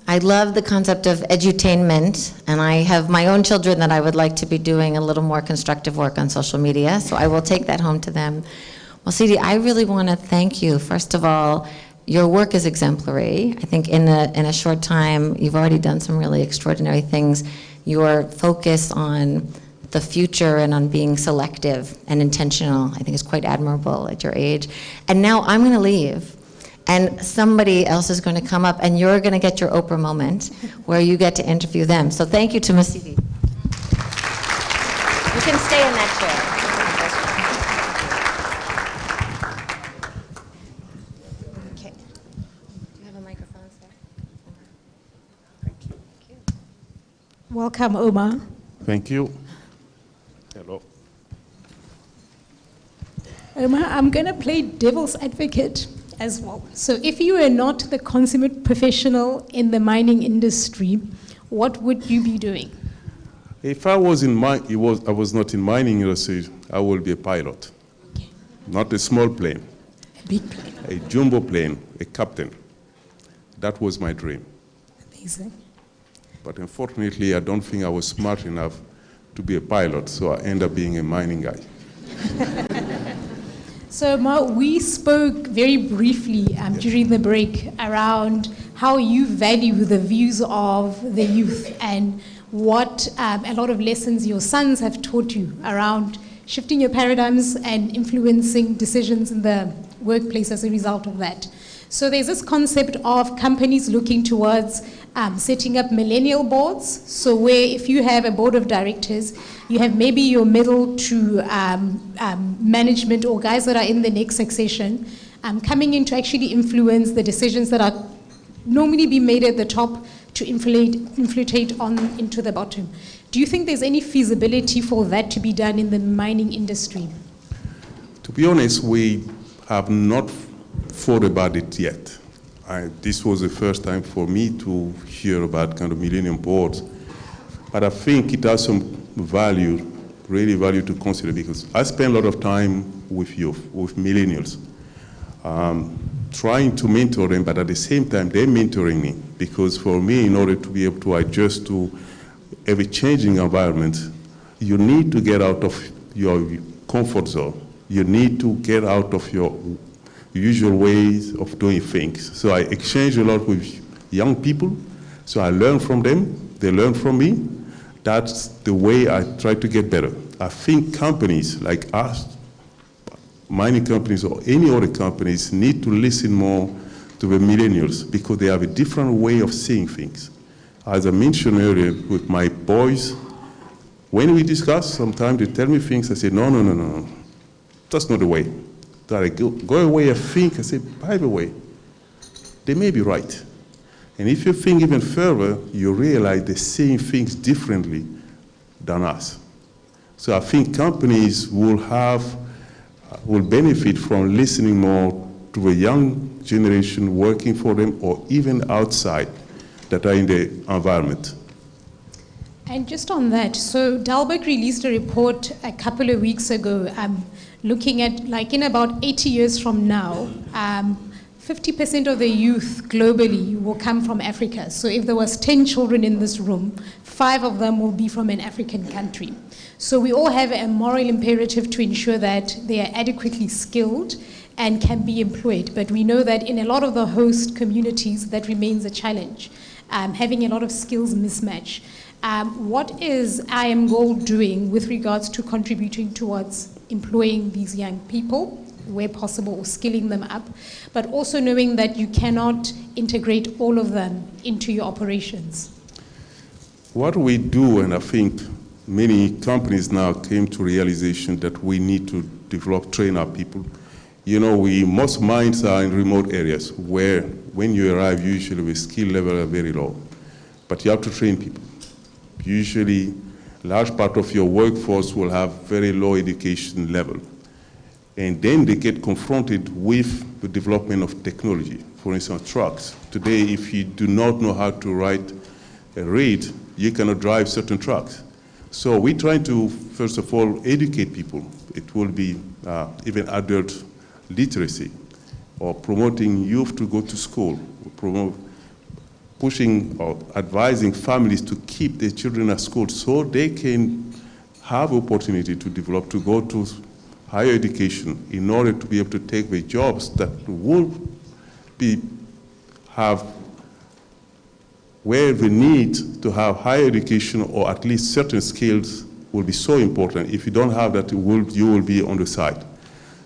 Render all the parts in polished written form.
I love the concept of edutainment, and I have my own children that I would like to be doing a little more constructive work on social media, so I will take that home to them. Well, Sidi, I really want to thank you. First of all, your work is exemplary. I think in a short time, you've already done some really extraordinary things. Your focus on the future and on being selective and intentional, I think is quite admirable at your age. And now I'm going to leave. And somebody else is going to come up, and you're going to get your Oprah moment where you get to interview them. So thank you to Masidi. You can stay in that chair. Okay. Do you have a microphone, sir? Thank you. Thank you. Welcome, Omar. Thank you. Hello. Omar, I'm going to play devil's advocate as well. So if you were not the consummate professional in the mining industry, what would you be doing? If I was I was not in mining industry, I would be a pilot. Okay. Not a small plane. A big plane. A jumbo plane, a captain. That was my dream. Amazing. But unfortunately, I don't think I was smart enough to be a pilot, so I ended up being a mining guy. So, Ma, we spoke very briefly during the break around how you value the views of the youth and what a lot of lessons your sons have taught you around shifting your paradigms and influencing decisions in the workplace as a result of that. So there's this concept of companies looking towards setting up millennial boards. So where if you have a board of directors, you have maybe your middle to management or guys that are in the next succession coming in to actually influence the decisions that are normally be made at the top to infiltrate on into the bottom. Do you think there's any feasibility for that to be done in the mining industry? To be honest, we have not thought about it yet. This was the first time for me to hear about kind of millennium boards. But I think it has some value, really value to consider, because I spend a lot of time with youth, with millennials, trying to mentor them, but at the same time, they're mentoring me. Because for me, in order to be able to adjust to every changing environment, you need to get out of your comfort zone. You need to get out of your usual ways of doing things. So I exchange a lot with young people, so I learn from them, they learn from me. That's the way I try to get better. I think companies like us, mining companies or any other companies, need to listen more to the millennials because they have a different way of seeing things. As I mentioned earlier with my boys, when we discuss, sometimes they tell me things, I say, no, that's not the way. That I go away and think, I say, by the way, they may be right. And if you think even further, you realize they're seeing things differently than us. So I think companies will benefit from listening more to the young generation working for them or even outside that are in the environment. And just on that, so Dalberg released a report a couple of weeks ago looking at, like, in about 80 years from now, 50% of the youth globally will come from Africa. So if there was 10 children in this room, 5 of them will be from an African country. So we all have a moral imperative to ensure that they are adequately skilled and can be employed. But we know that in a lot of the host communities, that remains a challenge, having a lot of skills mismatch. What is IAMGOLD doing with regards to contributing towards employing these young people, where possible, or skilling them up, but also knowing that you cannot integrate all of them into your operations? What we do, and I think many companies now came to realization that we need to develop, train our people. You know, most mines are in remote areas where when you arrive, usually the skill level are very low. But you have to train people. Usually, a large part of your workforce will have very low education level. And then they get confronted with the development of technology. For instance, trucks. Today, if you do not know how to write a read, you cannot drive certain trucks. So we're trying to, first of all, educate people. It will be even adult literacy, or promoting youth to go to school, promote pushing or advising families to keep their children at school so they can have opportunity to develop, to go to higher education in order to be able to take the jobs that will have where the need to have higher education or at least certain skills will be so important. If you don't have that, you will be on the side.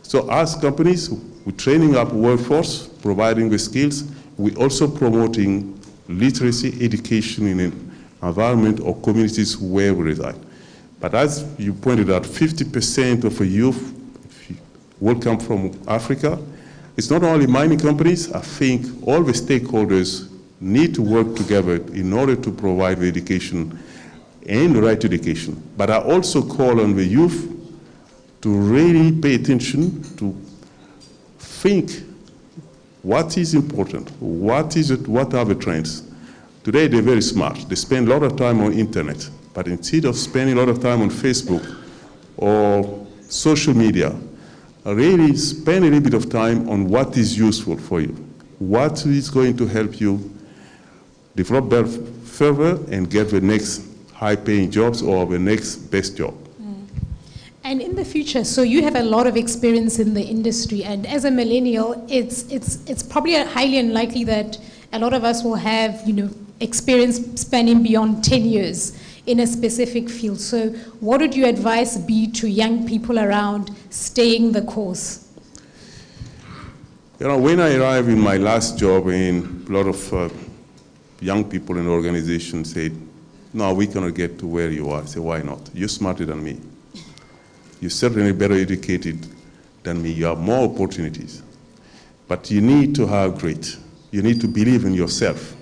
So as companies, we're training up workforce, providing the skills. We're also promoting literacy education in an environment or communities where we reside. But as you pointed out, 50% of the youth will come from Africa. It's not only mining companies. I think all the stakeholders need to work together in order to provide the education and the right to education. But I also call on the youth to really pay attention, to think what is important, what are the trends. Today they're very smart. They spend a lot of time on internet, but instead of spending a lot of time on Facebook or social media, really spend a little bit of time on what is useful for you, what is going to help you develop better further and get the next high-paying jobs or the next best job. And in the future, so you have a lot of experience in the industry, and as a millennial, it's probably highly unlikely that a lot of us will have, experience spanning beyond 10 years in a specific field. So what would your advice be to young people around staying the course? When I arrived in my last job, and a lot of young people in the organization said, no, we cannot get to where you are. I said, why not? You're smarter than me. You're certainly better educated than me. You have more opportunities. But you need to have grit. You need to believe in yourself.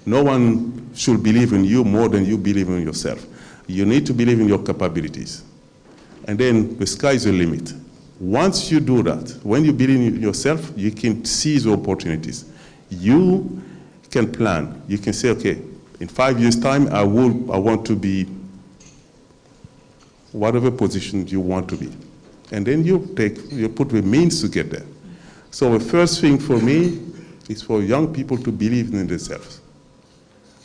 No one should believe in you more than you believe in yourself. You need to believe in your capabilities. And then the sky is the limit. Once you do that, when you believe in yourself, you can seize opportunities. You can plan. You can say, okay, in 5 years' time, I want to be whatever position you want to be. And then you put the means to get there. So the first thing for me is for young people to believe in themselves.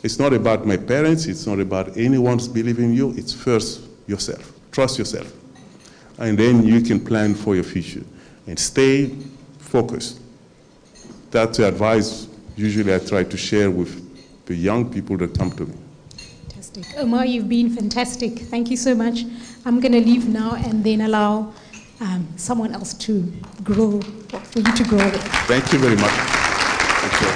It's not about my parents, it's not about anyone's believing in you, it's first yourself. Trust yourself. And then you can plan for your future and stay focused. That's the advice usually I try to share with the young people that come to me. Fantastic. Omar, you've been fantastic. Thank you so much. I'm going to leave now and then allow someone else to grow, for you to grow. Thank you very much. Thank you.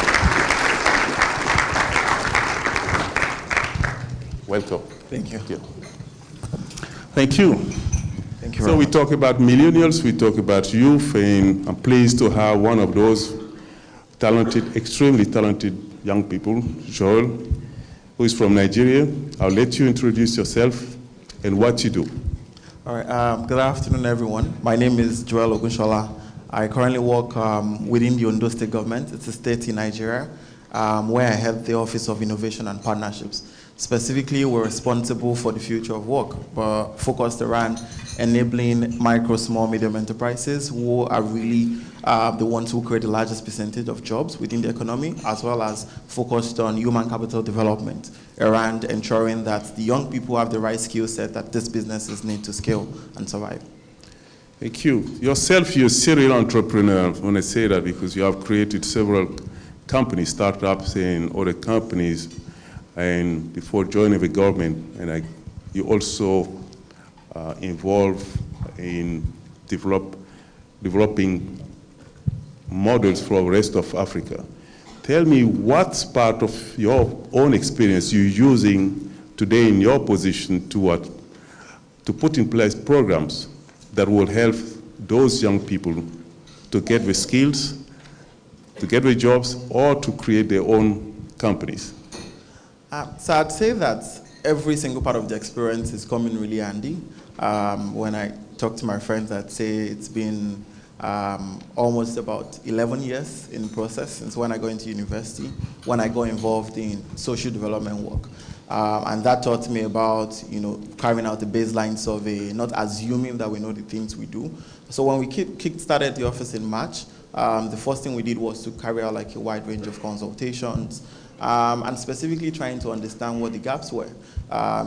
Welcome. Thank you. Thank you. Thank you. So we talk about millennials, we talk about youth, and I'm pleased to have one of those talented, extremely talented young people, Joel, who is from Nigeria. I'll let you introduce yourself and what you do. All right. Good afternoon, everyone. My name is Joel Ogunshola. I currently work within the Ondo State government. It's a state in Nigeria, where I head the Office of Innovation and Partnerships. Specifically, we're responsible for the future of work, but focused around enabling micro, small, medium enterprises who are really the ones who create the largest percentage of jobs within the economy, as well as focused on human capital development around ensuring that the young people have the right skill set that these businesses need to scale and survive. Thank you. Yourself, you're a serial entrepreneur when I say that, because you have created several companies, startups and other companies, and before joining the government, and you also involved in developing models for the rest of Africa. Tell me what part of your own experience you're using today in your position to put in place programs that will help those young people to get the skills, to get the jobs, or to create their own companies. So I'd say that every single part of the experience is coming really handy. When I talk to my friends, I'd say it's been almost about 11 years in process since when I got into university, when I got involved in social development work. And that taught me about, carrying out a baseline survey, not assuming that we know the things we do. So when we kick-started the office in March, the first thing we did was to carry out like a wide range of consultations, and specifically trying to understand what the gaps were.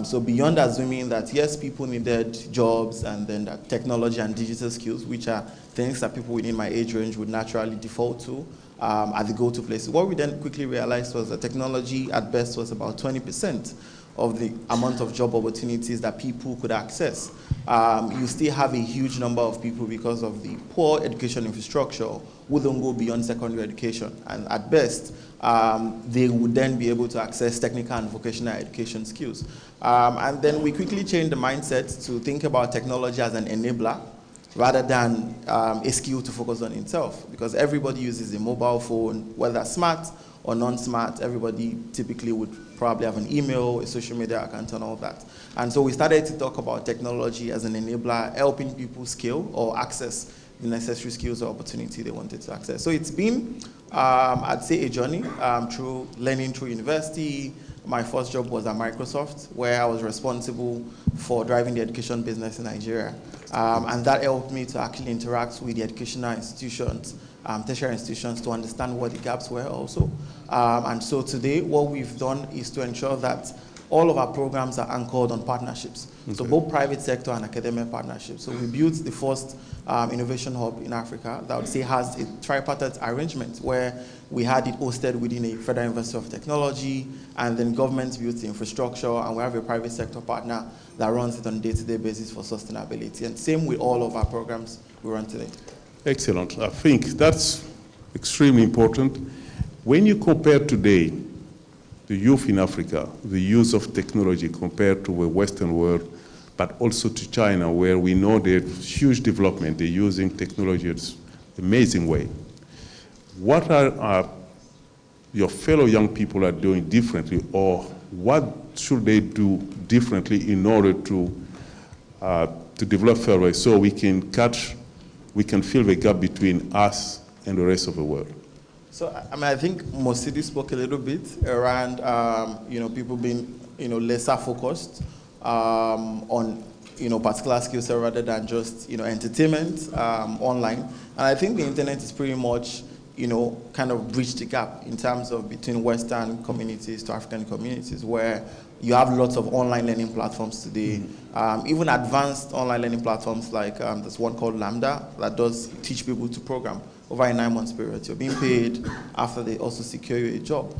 So beyond assuming that, yes, people needed jobs and then that technology and digital skills, which are things that people within my age range would naturally default to at the go-to places. What we then quickly realized was that technology at best was about 20% of the amount of job opportunities that people could access. You still have a huge number of people, because of the poor education infrastructure, who don't go beyond secondary education. And at best, they would then be able to access technical and vocational education skills. And then we quickly changed the mindset to think about technology as an enabler rather than a skill to focus on itself, because everybody uses a mobile phone, whether smart or non-smart. Everybody typically would probably have an email, a social media account, and all that. And so we started to talk about technology as an enabler, helping people scale or access the necessary skills or opportunity they wanted to access. So it's been, I'd say, a journey through learning through university. My first job was at Microsoft, where I was responsible for driving the education business in Nigeria. And that helped me to actually interact with the educational institutions, tertiary institutions, to understand what the gaps were also. And so today, what we've done is to ensure that all of our programs are anchored on partnerships. Okay. So both private sector and academic partnerships. So we built the first innovation hub in Africa that I would say has a tripartite arrangement where we had it hosted within a Federal University of Technology, and then government built the infrastructure, and we have a private sector partner that runs it on a day-to-day basis for sustainability. And same with all of our programs we run today. Excellent. I think that's extremely important. When you compare today the youth in Africa, the use of technology compared to the Western world, but also to China, where we know there's huge development, they're using technology in an amazing way. What are your fellow young people are doing differently, or what should they do differently in order to develop further so we can fill the gap between us and the rest of the world? So, I mean, I think Mosidi spoke a little bit around, people being, lesser focused on, particular skill set rather than just, entertainment online. And I think the internet is pretty much, kind of bridged the gap in terms of between Western communities to African communities, where you have lots of online learning platforms today, even advanced online learning platforms like there's one called Lambda that does teach people to program over a 9-month period. You're being paid after they also secure you a job.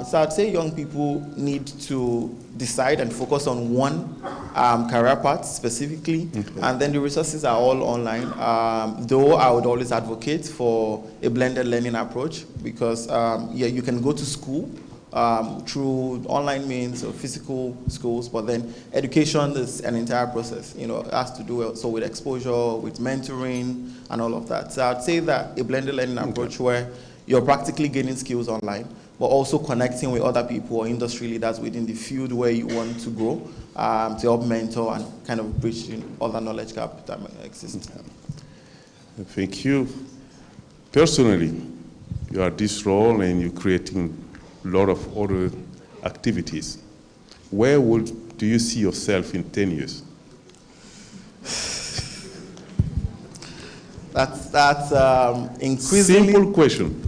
So I'd say young people need to decide and focus on one career path specifically, and then the resources are all online. Though I would always advocate for a blended learning approach, because you can go to school through online means or physical schools, but then education is an entire process. It has to do also with exposure, with mentoring, and all of that. So I'd say that a blended learning approach where you're practically gaining skills online, but also connecting with other people or industry leaders within the field where you want to grow to help mentor and kind of bridge other knowledge gap that may exist. Thank you. Personally, you are this role and you're creating a lot of other activities. Where do you see yourself in 10 years? That's increasingly... Simple question.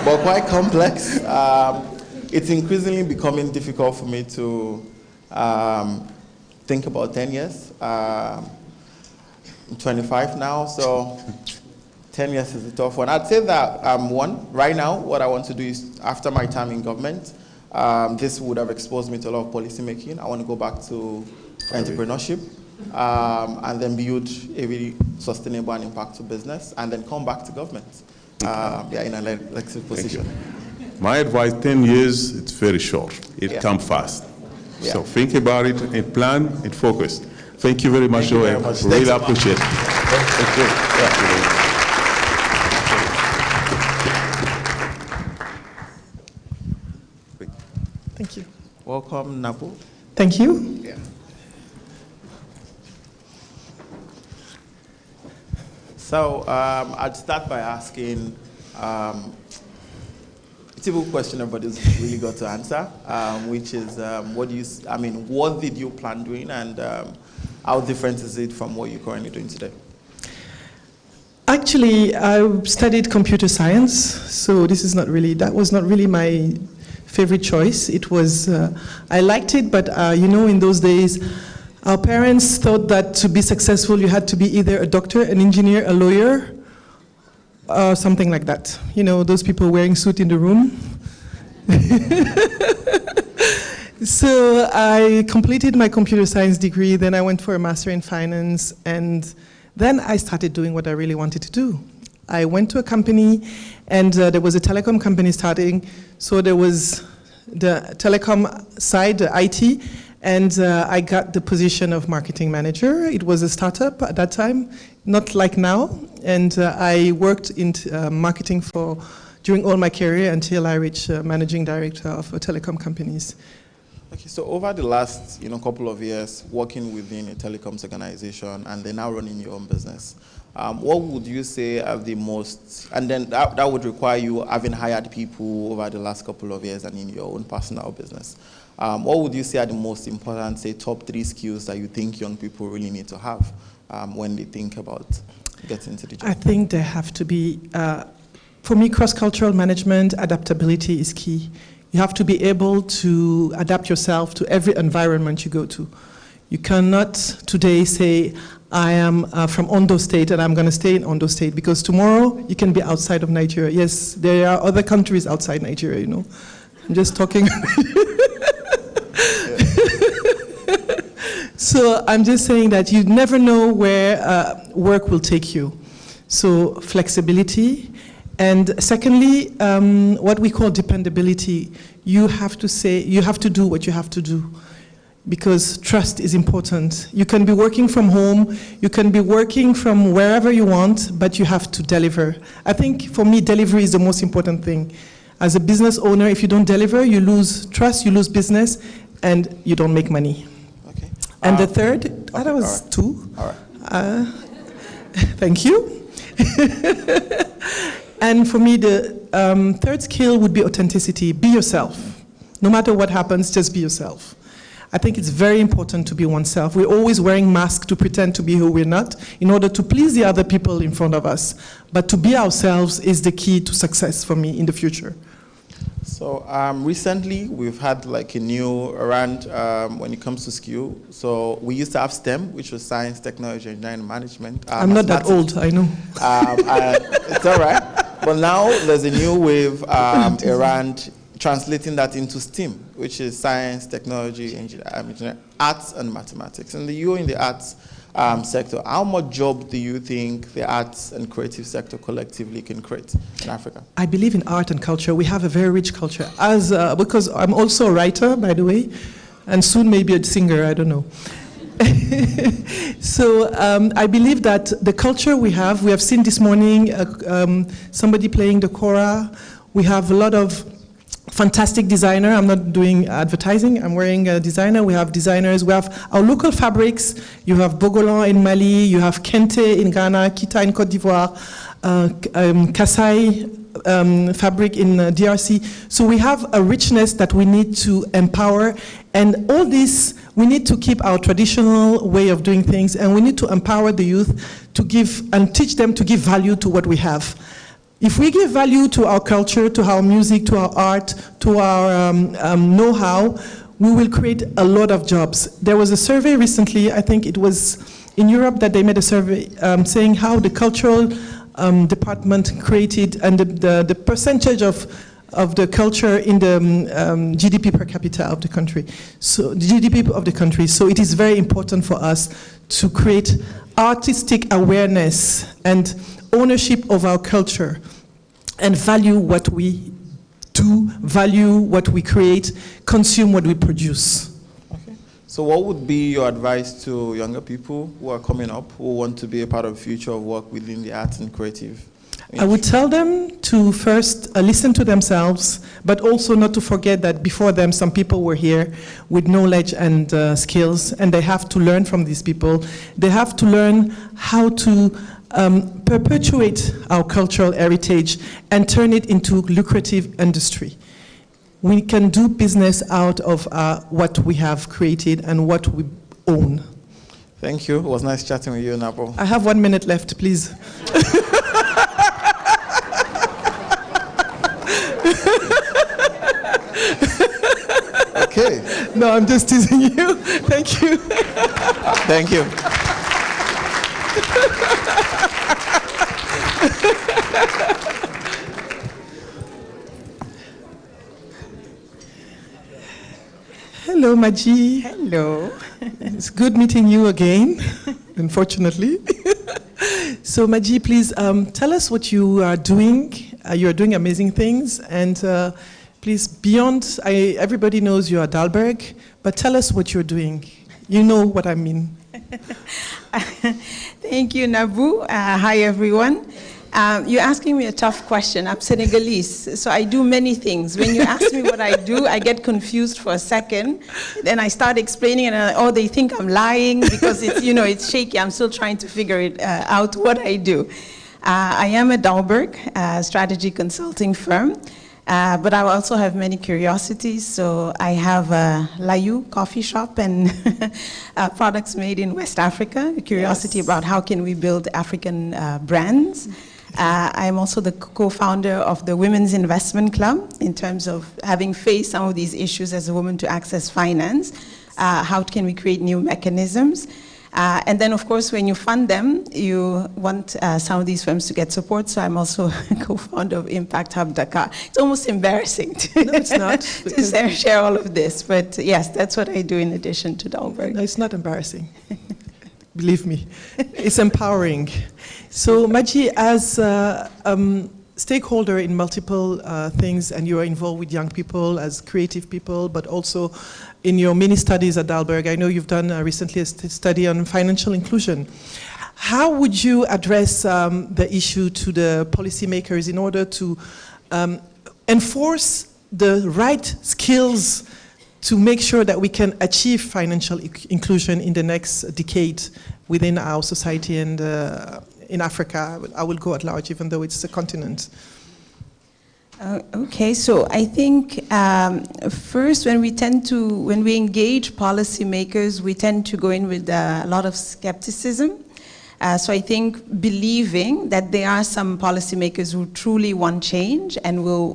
But quite complex. It's increasingly becoming difficult for me to think about 10 years. I'm 25 now, so 10 years is a tough one. I'd say that, right now, what I want to do is, after my time in government, this would have exposed me to a lot of policy making. I want to go back to entrepreneurship, and then build a really sustainable and impactful business, and then come back to government. In an elected position. My advice, 10 years, it's very short. It comes fast. Yeah. So think about it and plan and focus. Thank you very much, Joel. Really appreciate it. Thank you. Thank you. Welcome, Napo. Thank you. Yeah. So I'd start by asking a typical question everybody's really got to answer, which is what did you plan doing, and how different is it from what you're currently doing today? Actually, I studied computer science, so that was not really my favorite choice. It was, I liked it, but in those days, our parents thought that to be successful, you had to be either a doctor, an engineer, a lawyer, or something like that. Those people wearing suit in the room. So I completed my computer science degree, then I went for a master in finance, and then I started doing what I really wanted to do. I went to a company, and there was a telecom company starting, so there was the telecom side, the IT, and I got the position of marketing manager. It was a startup at that time, not like now, and I worked in marketing during all my career until I reached managing director of telecom companies. Okay, so over the last couple of years, working within a telecoms organization and then now running your own business, what would you say are the most, and then that would require you having hired people over the last couple of years and in your own personal business. What would you say are the most important, say, top 3 skills that you think young people really need to have when they think about getting into the job? I think there have to be, for me, cross-cultural management, adaptability is key. You have to be able to adapt yourself to every environment you go to. You cannot today say, I am from Ondo State and I'm going to stay in Ondo State, because tomorrow you can be outside of Nigeria. Yes, there are other countries outside Nigeria, I'm just talking. So I'm just saying that you never know where work will take you. So flexibility. And secondly, what we call dependability. You have to do what you have to do, because trust is important. You can be working from home, you can be working from wherever you want, but you have to deliver. I think for me, delivery is the most important thing. As a business owner, if you don't deliver, you lose trust, you lose business, and you don't make money. Okay. And the third, that was right. 2. All right. Thank you. And for me, the third skill would be authenticity. Be yourself. No matter what happens, just be yourself. I think it's very important to be oneself. We're always wearing masks to pretend to be who we're not in order to please the other people in front of us. But to be ourselves is the key to success for me in the future. So recently, we've had like a new round when it comes to skill. So we used to have STEM, which was science, technology, engineering, and management. I'm not that old, I know. It's all right. But now there's a new wave around translating that into STEAM, which is science, technology, engineering, arts, and mathematics. And you're in the arts sector. How much job do you think the arts and creative sector collectively can create in Africa? I believe in art and culture. We have a very rich culture. Because I'm also a writer, by the way, and soon maybe a singer, I don't know. So I believe that the culture we have seen this morning somebody playing the kora. We have a lot of fantastic designer. I'm not doing advertising. I'm wearing a designer. We have designers. We have our local fabrics. You have Bogolan in Mali. You have Kente in Ghana, Kita in Côte d'Ivoire, Kasai fabric in DRC. So we have a richness that we need to empower. And all this, we need to keep our traditional way of doing things, and we need to empower the youth to give and teach them to give value to what we have. If we give value to our culture, to our music, to our art, to our know-how, we will create a lot of jobs. There was a survey recently, I think it was in Europe, that they made a survey saying how the cultural department created, and the percentage of the culture in the GDP per capita of the country. So the GDP of the country. So it is very important for us to create artistic awareness and ownership of our culture, and value what we do, value what we create, consume what we produce. Okay. So what would be your advice to younger people who are coming up, who want to be a part of the future of work within the arts and creative industry? I would tell them to first listen to themselves, but also not to forget that before them some people were here with knowledge and skills, and they have to learn from these people. They have to learn how to perpetuate our cultural heritage and turn it into lucrative industry. We can do business out of what we have created and what we own. Thank you. It was nice chatting with you, Napo. I have 1 minute left, please. Okay. No, I'm just teasing you. Thank you. Thank you. Hello, Maji. Hello. It's good meeting you again, unfortunately. So, Maji, please tell us what you are doing. You are doing amazing things, and please, beyond, everybody knows you are Dalberg, but tell us what you're doing. You know what I mean. Thank you, Nabu. Hi, everyone. You're asking me a tough question. I'm Senegalese, so I do many things. When you ask me what I do, I get confused for a second. Then I start explaining, and they think I'm lying because it's shaky. I'm still trying to figure it out what I do. I am a Dalberg strategy consulting firm, but I also have many curiosities. So I have a Layu coffee shop and products made in West Africa. A curiosity about how can we build African brands. I'm also the co-founder of the Women's Investment Club in terms of having faced some of these issues as a woman to access finance. How can we create new mechanisms? And then, of course, when you fund them, you want some of these firms to get support. So I'm also co-founder of Impact Hub Dakar. It's almost embarrassing No, it's not. to share all of this. But yes, that's what I do in addition to Dalberg. No, it's not embarrassing. Believe me, it's empowering. So, Maji, as a stakeholder in multiple things, and you are involved with young people as creative people, but also in your mini studies at Dalberg, I know you've done recently a study on financial inclusion. How would you address the issue to the policymakers in order to enforce the right skills to make sure that we can achieve financial inclusion in the next decade within our society and in Africa? I will go at large, even though it's a continent. Okay, so I think first when we engage policymakers, we tend to go in with a lot of skepticism. So I think believing that there are some policymakers who truly want change and will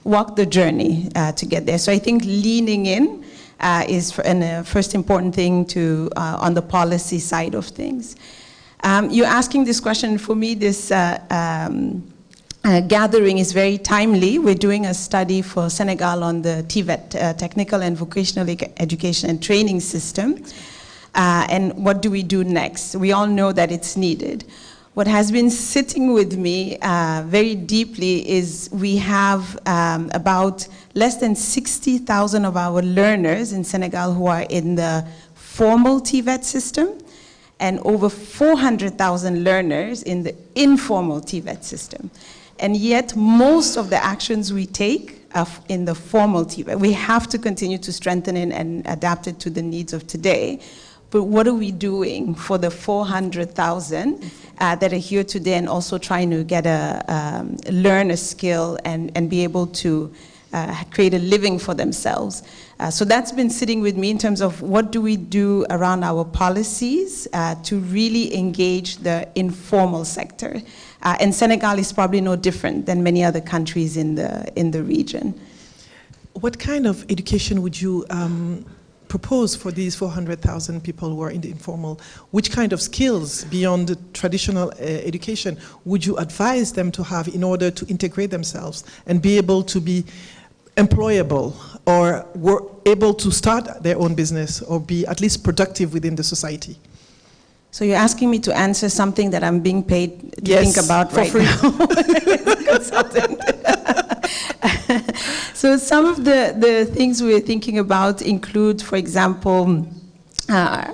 walk the journey to get there. So I think leaning in is a first important thing to on the policy side of things. You're asking this question. For me, this gathering is very timely. We're doing a study for Senegal on the TVET, Technical and Vocational Education and Training System. And what do we do next? We all know that it's needed. What has been sitting with me very deeply is we have about less than 60,000 of our learners in Senegal who are in the formal TVET system, and over 400,000 learners in the informal TVET system. And yet, most of the actions we take are in the formal TVET. We have to continue to strengthen it and adapt it to the needs of today. But what are we doing for the 400,000 that are here today and also trying to get learn a skill and be able to create a living for themselves? So that's been sitting with me in terms of what do we do around our policies to really engage the informal sector. And Senegal is probably no different than many other countries in the region. What kind of education would you propose for these 400,000 people who are in the informal? Which kind of skills beyond the traditional education would you advise them to have in order to integrate themselves and be able to be employable or were able to start their own business or be at least productive within the society? So you're asking me to answer something that I'm being paid to Yes, think about for right free. now. Consultant. So some of the things we're thinking about include, for example,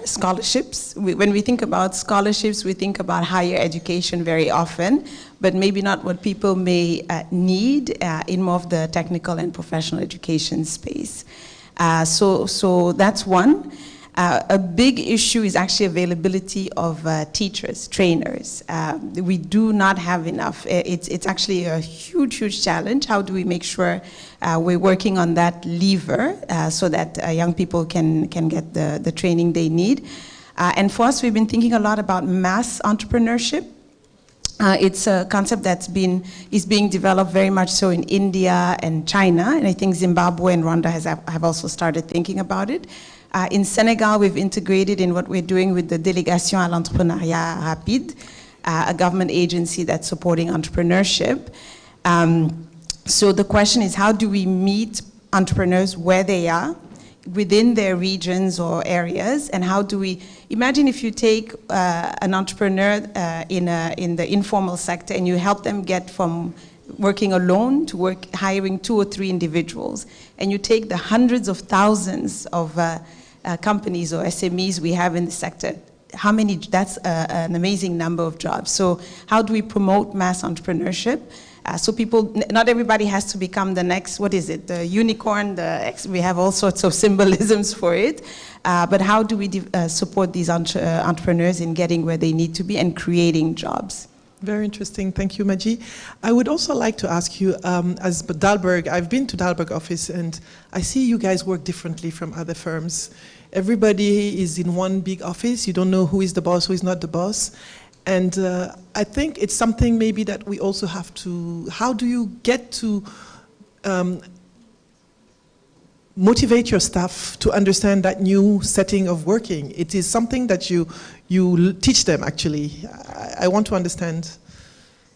scholarships. When we think about scholarships, we think about higher education very often, but maybe not what people may need in more of the technical and professional education space. So that's one. A big issue is actually availability of teachers, trainers. We do not have enough. It's actually a huge, huge challenge. How do we make sure we're working on that lever so that young people can get the training they need? And for us, we've been thinking a lot about mass entrepreneurship. It's a concept is being developed very much so in India and China, and I think Zimbabwe and Rwanda have also started thinking about it. In Senegal, we've integrated in what we're doing with the Délégation à l'entrepreneuriat rapide, a government agency that's supporting entrepreneurship. So the question is, how do we meet entrepreneurs where they are, within their regions or areas, and how do we, imagine if you take an entrepreneur in the informal sector and you help them get from working alone to hiring 2 or 3 individuals, and you take the hundreds of thousands of companies or SMEs we have in the sector, how many, that's an amazing number of jobs. So how do we promote mass entrepreneurship? So people, not everybody has to become the next, what is it, the unicorn, we have all sorts of symbolisms for it. But how do we support these entrepreneurs in getting where they need to be and creating jobs? Very interesting. Thank you, Maji. I would also like to ask you, as Dalberg, I've been to Dalberg office and I see you guys work differently from other firms. Everybody is in one big office. You don't know who is the boss, who is not the boss. And I think it's something maybe that we also have to, how do you get to motivate your staff to understand that new setting of working? It is something that you teach them, actually. I want to understand.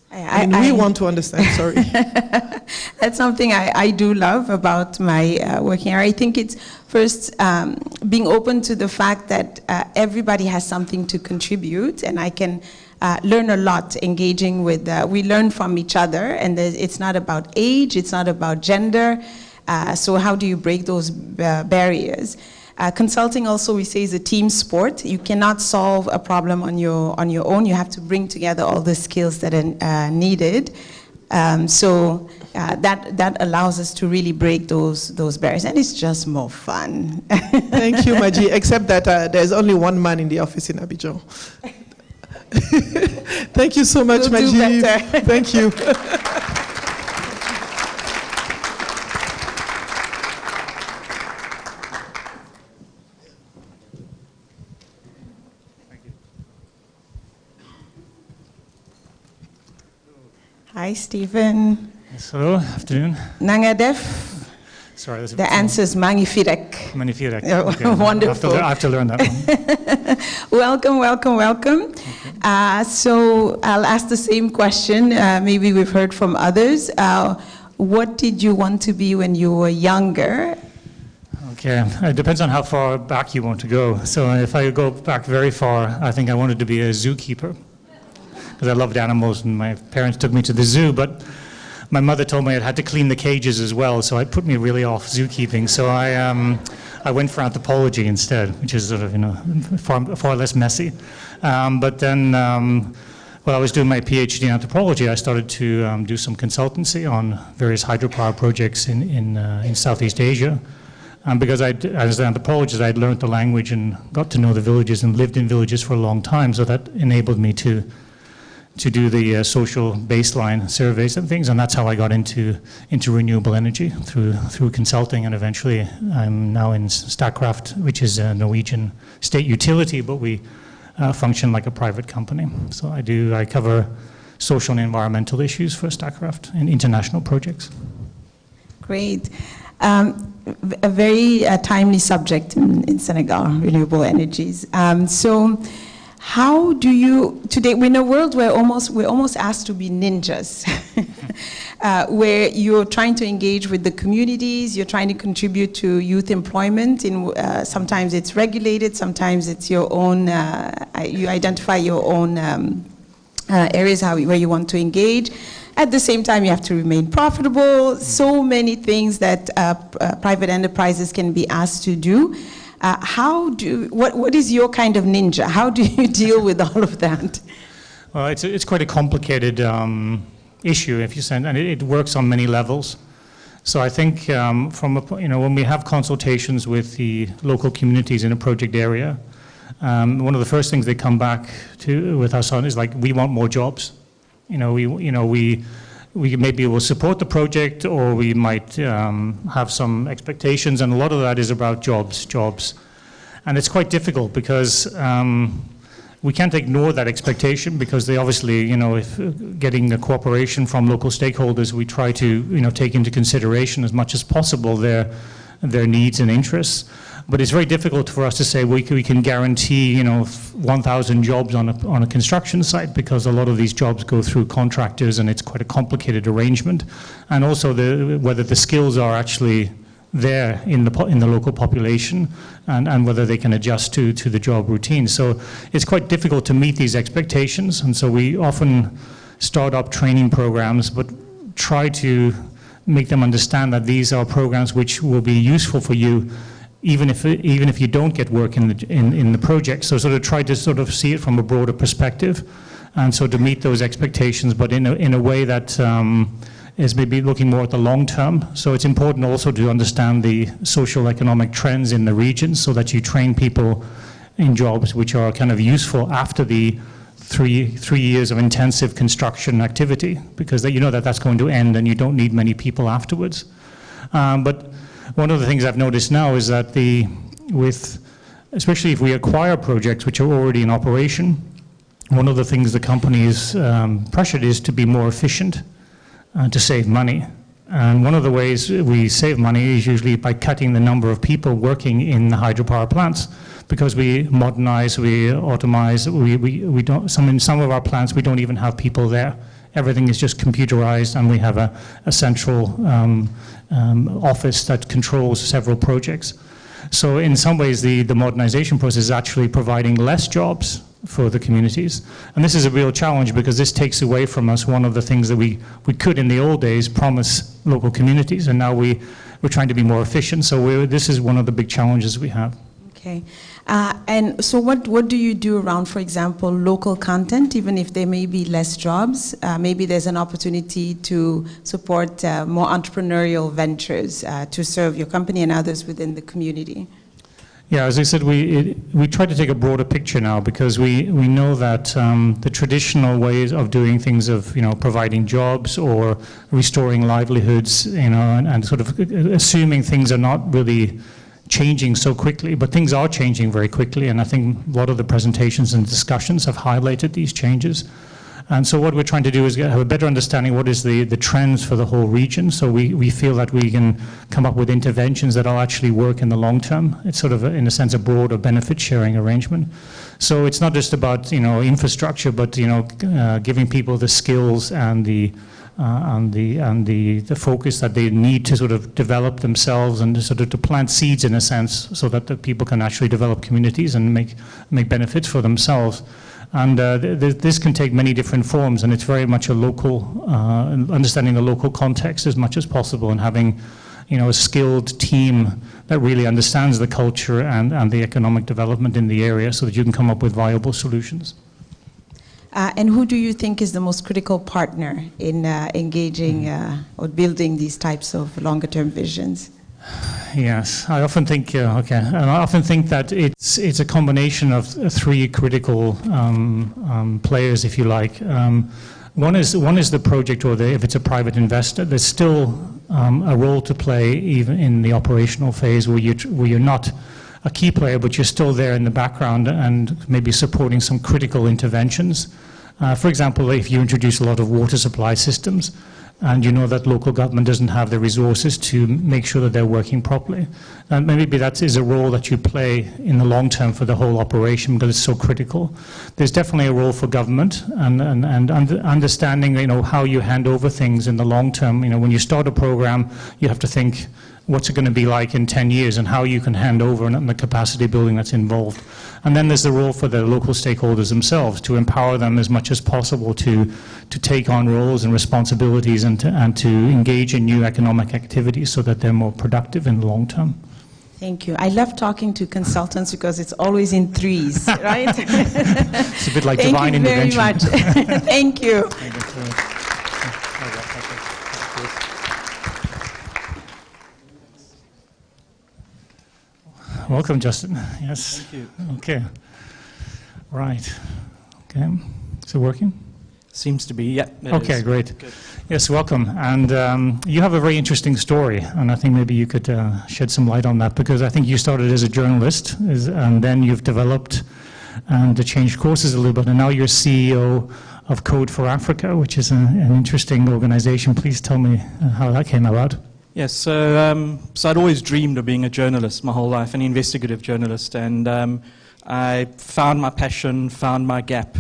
We want to understand, sorry. That's something I do love about my working area. I think it's first being open to the fact that everybody has something to contribute, and I can learn a lot engaging with, we learn from each other, and it's not about age, it's not about gender, so how do you break those barriers? Consulting also, we say, is a team sport. You cannot solve a problem on your own. You have to bring together all the skills that are needed. So that allows us to really break those barriers, and it's just more fun. Thank you, Maji, except that there's only one man in the office in Abidjan. Thank you so much, We'll Maji. do better. Thank you. Hi, Stephen. Yes, hello, afternoon. Nanga def? Sorry, that's a The answer is Magnifique. Magnifique. Oh, Okay. wonderful. I have to learn that one. Welcome, welcome, welcome. So I'll ask the same question. Maybe we've heard from others. What did you want to be when you were younger? Okay, it depends on how far back you want to go. So if I go back very far, I think I wanted to be a zookeeper, because I loved animals, and my parents took me to the zoo, but my mother told me I had to clean the cages as well, so it put me really off zookeeping. So I went for anthropology instead, which is sort of, far less messy. But then, while I was doing my PhD in anthropology, I started to do some consultancy on various hydropower projects in Southeast Asia. Because as an anthropologist, I'd learned the language and got to know the villages and lived in villages for a long time, so that enabled me to do the social baseline surveys and things, and that's how I got into renewable energy through consulting, and eventually I'm now in Statkraft, which is a Norwegian state utility, but we function like a private company. So I cover social and environmental issues for Statkraft in international projects. Great. A very timely subject in Senegal, renewable energies. So how do you, today, we're in a world where we're almost asked to be ninjas, where you're trying to engage with the communities, you're trying to contribute to youth employment, sometimes it's regulated, sometimes it's your own, you identify your own areas where you want to engage. At the same time, you have to remain profitable, so many things that private enterprises can be asked to do. What is your kind of ninja? How do you deal with all of that? Well, it's quite a complicated issue, if you send, and it works on many levels. So I think when we have consultations with the local communities in a project area, one of the first things they come back to with us on is like, we want more jobs. We maybe will support the project, or we might have some expectations, and a lot of that is about jobs. And it's quite difficult because we can't ignore that expectation because they obviously, you know, if getting a cooperation from local stakeholders, we try to, you know, take into consideration as much as possible their needs and interests. But it's very difficult for us to say we can guarantee, you know, 1,000 jobs on a construction site, because a lot of these jobs go through contractors and it's quite a complicated arrangement. And also whether the skills are actually there in the local population, and whether they can adjust to the job routine. So it's quite difficult to meet these expectations, and so we often start up training programs, but try to make them understand that these are programs which will be useful for you even if you don't get work in the project. So sort of try to sort of see it from a broader perspective, and so to meet those expectations, but in a way that is maybe looking more at the long term. So it's important also to understand the social economic trends in the region, so that you train people in jobs which are kind of useful after the three years of intensive construction activity, because you know that that's going to end and you don't need many people afterwards. But one of the things I've noticed now is that especially if we acquire projects which are already in operation, one of the things the company is pressured is to be more efficient, to save money. And one of the ways we save money is usually by cutting the number of people working in the hydropower plants, because we modernize, we automate, we don't, in some of our plants we don't even have people there. Everything is just computerized, and we have a central office that controls several projects. So in some ways the modernization process is actually providing less jobs for the communities. And this is a real challenge, because this takes away from us one of the things that we could in the old days promise local communities, and now we're trying to be more efficient. So this is one of the big challenges we have. Okay. And so what do you do around, for example, local content, even if there may be less jobs? Maybe there's an opportunity to support more entrepreneurial ventures to serve your company and others within the community. Yeah, as I said, we try to take a broader picture now, because we know that the traditional ways of doing things, of providing jobs or restoring livelihoods, and sort of assuming things are not really changing so quickly, but things are changing very quickly, and I think a lot of the presentations and discussions have highlighted these changes. And so what we're trying to do is have a better understanding what is the trends for the whole region, so we feel that we can come up with interventions that will actually work in the long term. It's sort of, in a sense, a broader benefit sharing arrangement. So it's not just about infrastructure, but giving people the skills and the focus that they need to sort of develop themselves, and sort of to plant seeds in a sense, so that the people can actually develop communities and make benefits for themselves. And this can take many different forms, and it's very much a local, understanding the local context as much as possible, and having a skilled team that really understands the culture and the economic development in the area, so that you can come up with viable solutions. And who do you think is the most critical partner in engaging or building these types of longer-term visions? Yes, I often think and I often think that it's a combination of three critical players, if you like. One is the project, or if it's a private investor, there's still a role to play even in the operational phase, where you're not a key player, but you're still there in the background and maybe supporting some critical interventions. For example, if you introduce a lot of water supply systems, and you know that local government doesn't have the resources to make sure that they're working properly, and maybe that is a role that you play in the long term for the whole operation, because it's so critical. There's definitely a role for government, and understanding how you hand over things in the long term. When you start a program, you have to think, what's it going to be like in 10 years, and how you can hand over, and the capacity building that's involved. And then there's the role for the local stakeholders themselves, to empower them as much as possible to take on roles and responsibilities, and to engage in new economic activities, so that they're more productive in the long term. Thank you. I love talking to consultants, because it's always in threes, right? It's a bit like divine intervention. Thank you very much. Thank you. Welcome, Justin. Yes. Thank you. Okay. Right. Okay. Is it working? Seems to be, yeah. Okay, great. Good. Yes, welcome. And you have a very interesting story, and I think maybe you could shed some light on that, because I think you started as a journalist, and then you've developed and to change courses a little bit. And now you're CEO of Code for Africa, which is an interesting organization. Please tell me how that came about. Yes, so I'd always dreamed of being a journalist my whole life, an investigative journalist, and I found my passion, found my gap,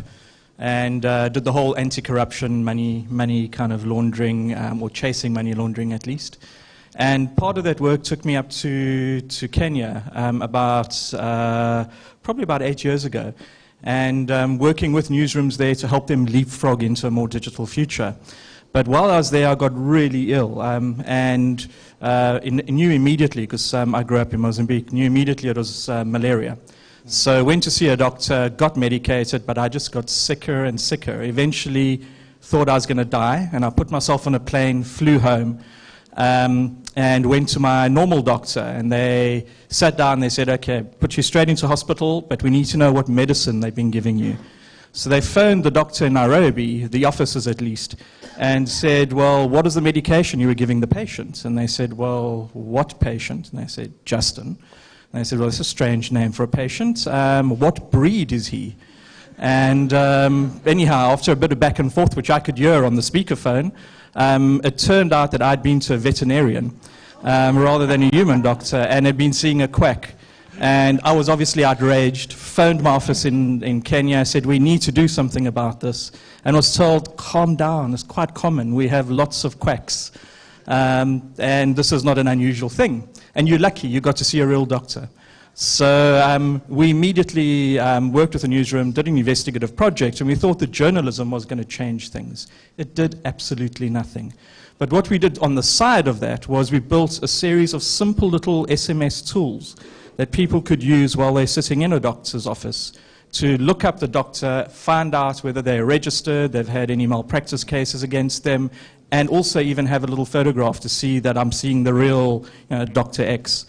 and did the whole anti-corruption, money kind of laundering, or chasing money laundering at least. And part of that work took me up to Kenya probably about 8 years ago, and working with newsrooms there to help them leapfrog into a more digital future. But while I was there, I got really ill, and knew immediately, because I grew up in Mozambique, knew immediately it was malaria. So went to see a doctor, got medicated, but I just got sicker and sicker. Eventually thought I was going to die, and I put myself on a plane, flew home, and went to my normal doctor, and they sat down and they said, okay, put you straight into hospital, but we need to know what medicine they've been giving you. So they phoned the doctor in Nairobi, the officers at least, and said, well, what is the medication you were giving the patient? And they said, well, what patient? And they said, Justin. And they said, well, it's a strange name for a patient. What breed is he? And anyhow, after a bit of back and forth, which I could hear on the speakerphone, it turned out that I'd been to a veterinarian rather than a human doctor, and had been seeing a quack. And I was obviously outraged, phoned my office in Kenya, said, we need to do something about this, and was told, calm down, it's quite common, we have lots of quacks, and this is not an unusual thing. And you're lucky, you got to see a real doctor. So we immediately worked with the newsroom, did an investigative project, and we thought that journalism was going to change things. It did absolutely nothing. But what we did on the side of that was we built a series of simple little SMS tools that people could use while they're sitting in a doctor's office to look up the doctor, find out whether they're registered, they've had any malpractice cases against them, and also even have a little photograph to see that I'm seeing the real Dr. X.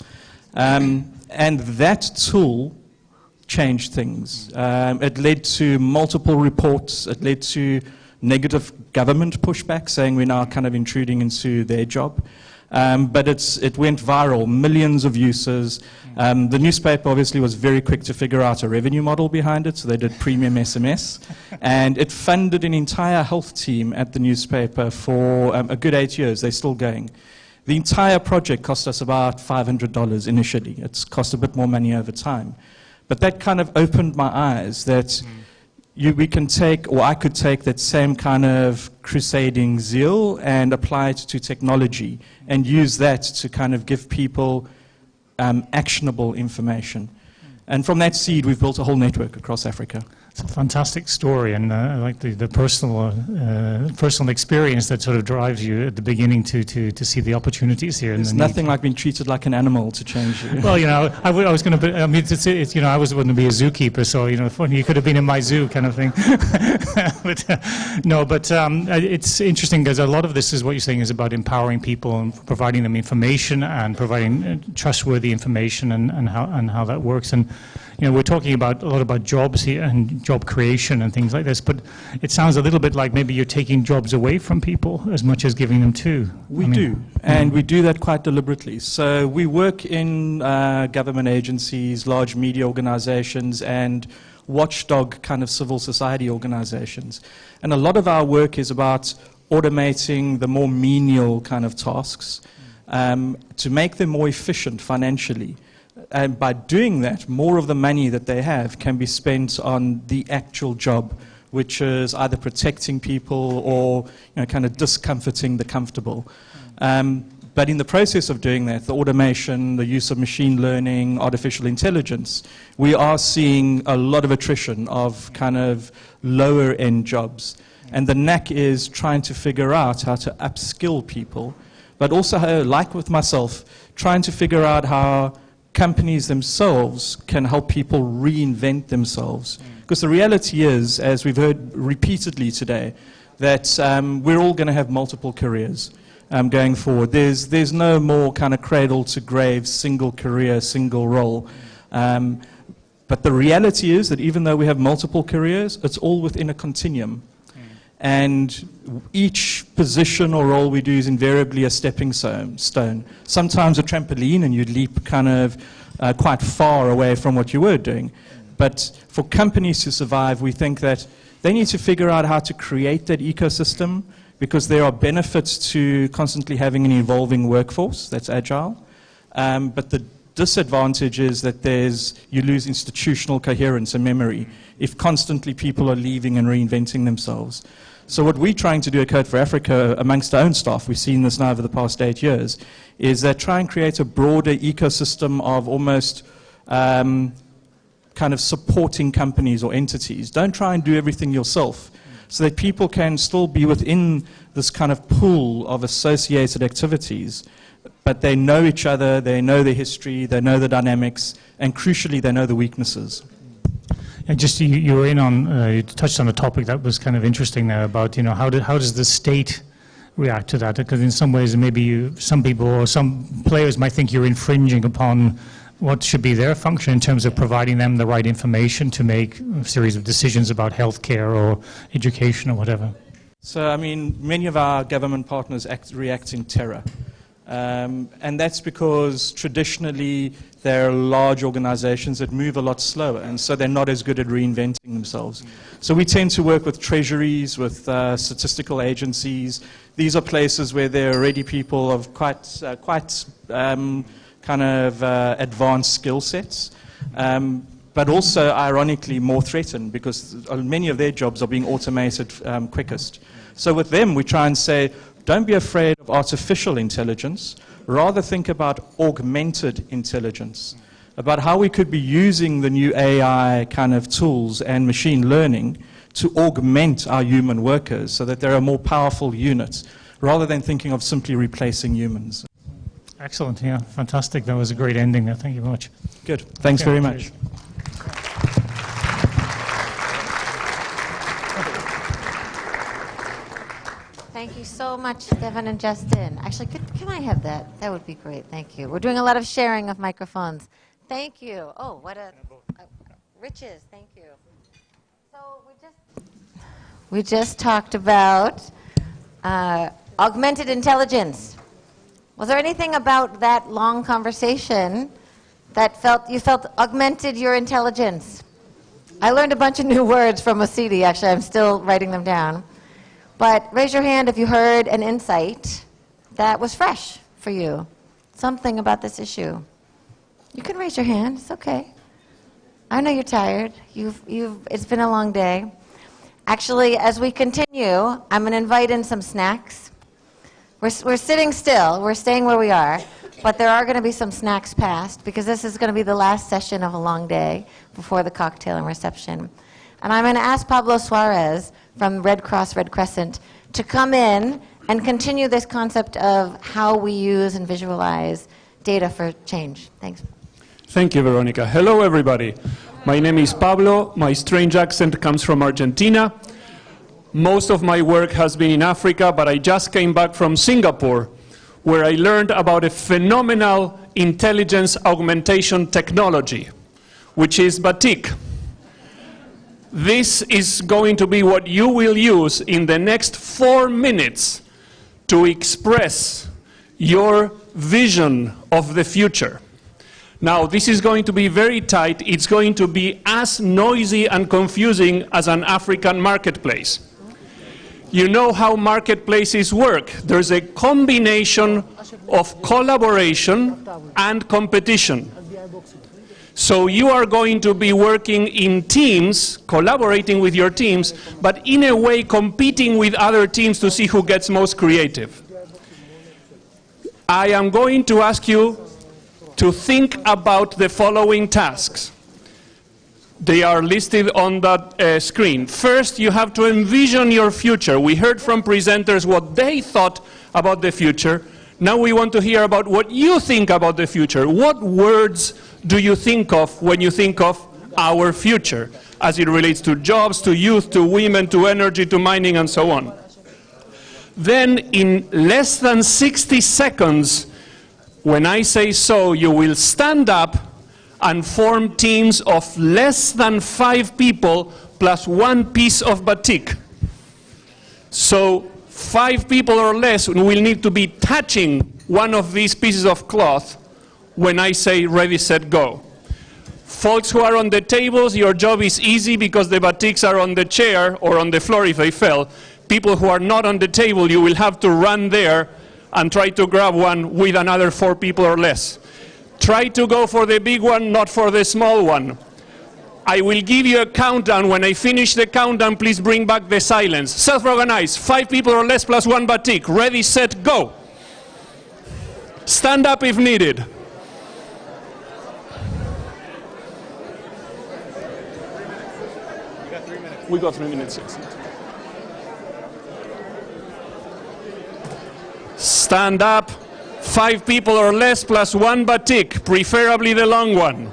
And that tool changed things. It led to multiple reports. It led to negative government pushback, saying we're now kind of intruding into their job. But it went viral, millions of users. The newspaper obviously was very quick to figure out a revenue model behind it, so they did premium SMS. And it funded an entire health team at the newspaper for a good 8 years. They're still going. The entire project cost us about $500 initially. It's cost a bit more money over time. But that kind of opened my eyes that we can take, or I could take, that same kind of crusading zeal and apply it to technology and use that to kind of give people actionable information. And from that seed, we've built a whole network across Africa. It's a fantastic story, and I like the personal experience that sort of drives you at the beginning to see the opportunities here. There's nothing like being treated like an animal to change you. Well, I was going to be, I mean, I was going to be a zookeeper, so, you could have been in my zoo kind of thing. But it's interesting because a lot of this is what you're saying is about empowering people and providing them information and providing trustworthy information and how that works. And we're talking a lot about jobs here and job creation and things like this, but it sounds a little bit like maybe you're taking jobs away from people as much as giving them to. We do, and we do that quite deliberately. So we work in government agencies, large media organizations, and watchdog kind of civil society organizations. And a lot of our work is about automating the more menial kind of tasks to make them more efficient financially. And by doing that, more of the money that they have can be spent on the actual job, which is either protecting people or kind of discomforting the comfortable. But in the process of doing that, the automation, the use of machine learning, artificial intelligence, we are seeing a lot of attrition of kind of lower end jobs. And the knack is trying to figure out how to upskill people, but also, like with myself, trying to figure out how companies themselves can help people reinvent themselves. Because the reality is, as we've heard repeatedly today, that we're all going to have multiple careers going forward. There's no more kind of cradle to grave, single career, single role. But the reality is that even though we have multiple careers, it's all within a continuum. And each position or role we do is invariably a stepping stone. Sometimes a trampoline, and you leap kind of quite far away from what you were doing. But for companies to survive, we think that they need to figure out how to create that ecosystem, because there are benefits to constantly having an evolving workforce that's agile. But the disadvantage is that you lose institutional coherence and memory if constantly people are leaving and reinventing themselves. So what we're trying to do at Code for Africa amongst our own staff, we've seen this now over the past 8 years, is that try and create a broader ecosystem of almost kind of supporting companies or entities. Don't try and do everything yourself, so that people can still be within this kind of pool of associated activities, but they know each other, they know the history, they know the dynamics, and crucially, they know the weaknesses. And just you were in on, you touched on a topic that was kind of interesting there about, how does the state react to that? Because in some ways, maybe some people or some players might think you're infringing upon what should be their function in terms of providing them the right information to make a series of decisions about healthcare or education or whatever. So, I mean, many of our government partners react in terror. And that's because traditionally they're large organizations that move a lot slower, and so they're not as good at reinventing themselves. So we tend to work with treasuries, with statistical agencies. These are places where there are already people of quite kind of advanced skill sets, but also, ironically, more threatened because many of their jobs are being automated quickest. So with them, we try and say, don't be afraid of artificial intelligence, rather think about augmented intelligence, about how we could be using the new AI kind of tools and machine learning to augment our human workers so that they're a more powerful unit, rather than thinking of simply replacing humans. Excellent, yeah, fantastic. That was a great ending there. Thank you very much. Good. Thanks very much. Thank you so much, Devin and Justin. Actually, can I have that? That would be great. Thank you. We're doing a lot of sharing of microphones. Thank you. Oh, what a riches. Thank you. So we just talked about augmented intelligence. Was there anything about that long conversation that you felt augmented your intelligence? I learned a bunch of new words from Osidi. Actually, I'm still writing them down. But raise your hand if you heard an insight that was fresh for you. Something about this issue. You can raise your hand. It's okay. I know you're tired. It's been a long day. Actually, as we continue, I'm going to invite in some snacks. We're sitting still. We're staying where we are. But there are going to be some snacks passed because this is going to be the last session of a long day before the cocktail and reception. And I'm going to ask Pablo Suarez from Red Cross, Red Crescent to come in and continue this concept of how we use and visualize data for change. Thanks. Thank you, Veronica. Hello, everybody. My name is Pablo. My strange accent comes from Argentina. Most of my work has been in Africa, but I just came back from Singapore, where I learned about a phenomenal intelligence augmentation technology, which is Batik. This is going to be what you will use in the next 4 minutes to express your vision of the future. Now, this is going to be very tight. It's going to be as noisy and confusing as an African marketplace. You know how marketplaces work. There's a combination of collaboration and competition. So you are going to be working in teams, collaborating with your teams, but in a way competing with other teams to see who gets most creative. I am going to ask you to think about the following tasks. They are listed on that screen. First, you have to envision your future. We heard from presenters what they thought about the future. Now we want to hear about what you think about the future. What words do you think of when you think of our future, as it relates to jobs, to youth, to women, to energy, to mining, and so on? Then, in less than 60 seconds, when I say so, you will stand up and form teams of less than 5 people plus 1 piece of batik. So 5 people or less will need to be touching one of these pieces of cloth when I say ready, set, go. Folks who are on the tables, your job is easy because the batiks are on the chair or on the floor if they fell. People who are not on the table, you will have to run there and try to grab one with another 4 people or less. Try to go for the big one, not for the small one. I will give you a countdown. When I finish the countdown, please bring back the silence. Self-organize, 5 people or less plus 1 batik. Ready, set, go. Stand up if needed. We got 3 minutes. Yes. Stand up, 5 people or less plus 1 batik, preferably the long one.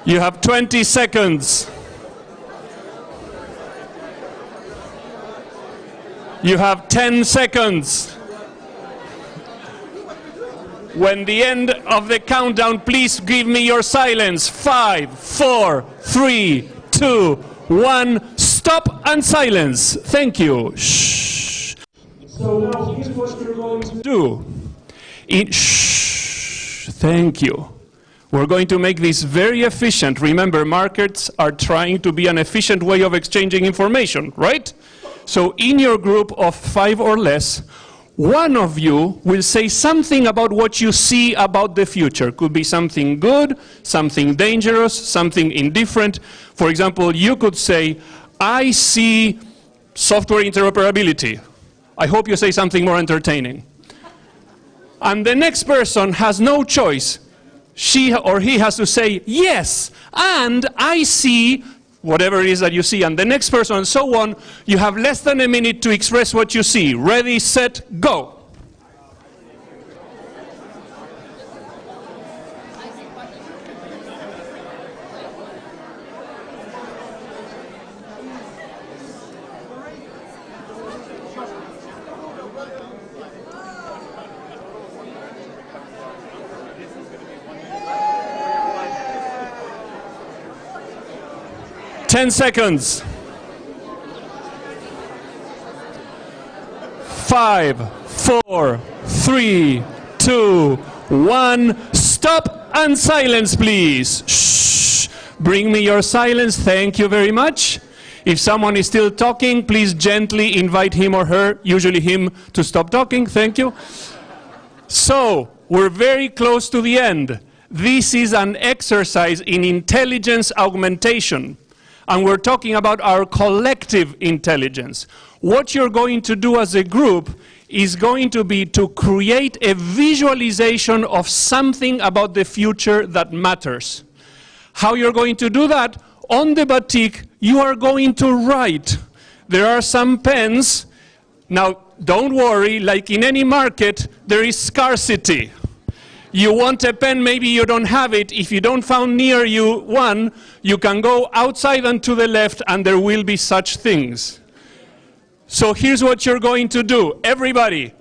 You have 20 seconds. You have 10 seconds. When the end of the countdown, please give me your silence. 5, 4, 3, 2, 1. Stop and silence. Thank you. Shh. So now here's what you're going to do. Shh. Thank you. We're going to make this very efficient. Remember, markets are trying to be an efficient way of exchanging information, right? So in your group of 5 or less, one of you will say something about what you see about the future. Could be something good, something dangerous, something indifferent. For example, you could say, I see software interoperability. I hope you say something more entertaining. And the next person has no choice. She or he has to say, yes, and I see whatever it is that you see, and the next person, and so on. You have less than a minute to express what you see. Ready, set, go. Ten seconds. 5, 4, 3, 2, 1. Stop and silence, please. Shh. Bring me your silence. Thank you very much. If someone is still talking, please gently invite him or her, usually him, to stop talking. Thank you. So, we're very close to the end. This is an exercise in intelligence augmentation. And we're talking about our collective intelligence. What you're going to do as a group is going to be to create a visualization of something about the future that matters. How you're going to do that? On the batik, you are going to write. There are some pens. Now, don't worry, like in any market, there is scarcity. You want a pen, maybe you don't have it. If you don't find near you one, you can go outside and to the left, and there will be such things. So here's what you're going to do. Everybody,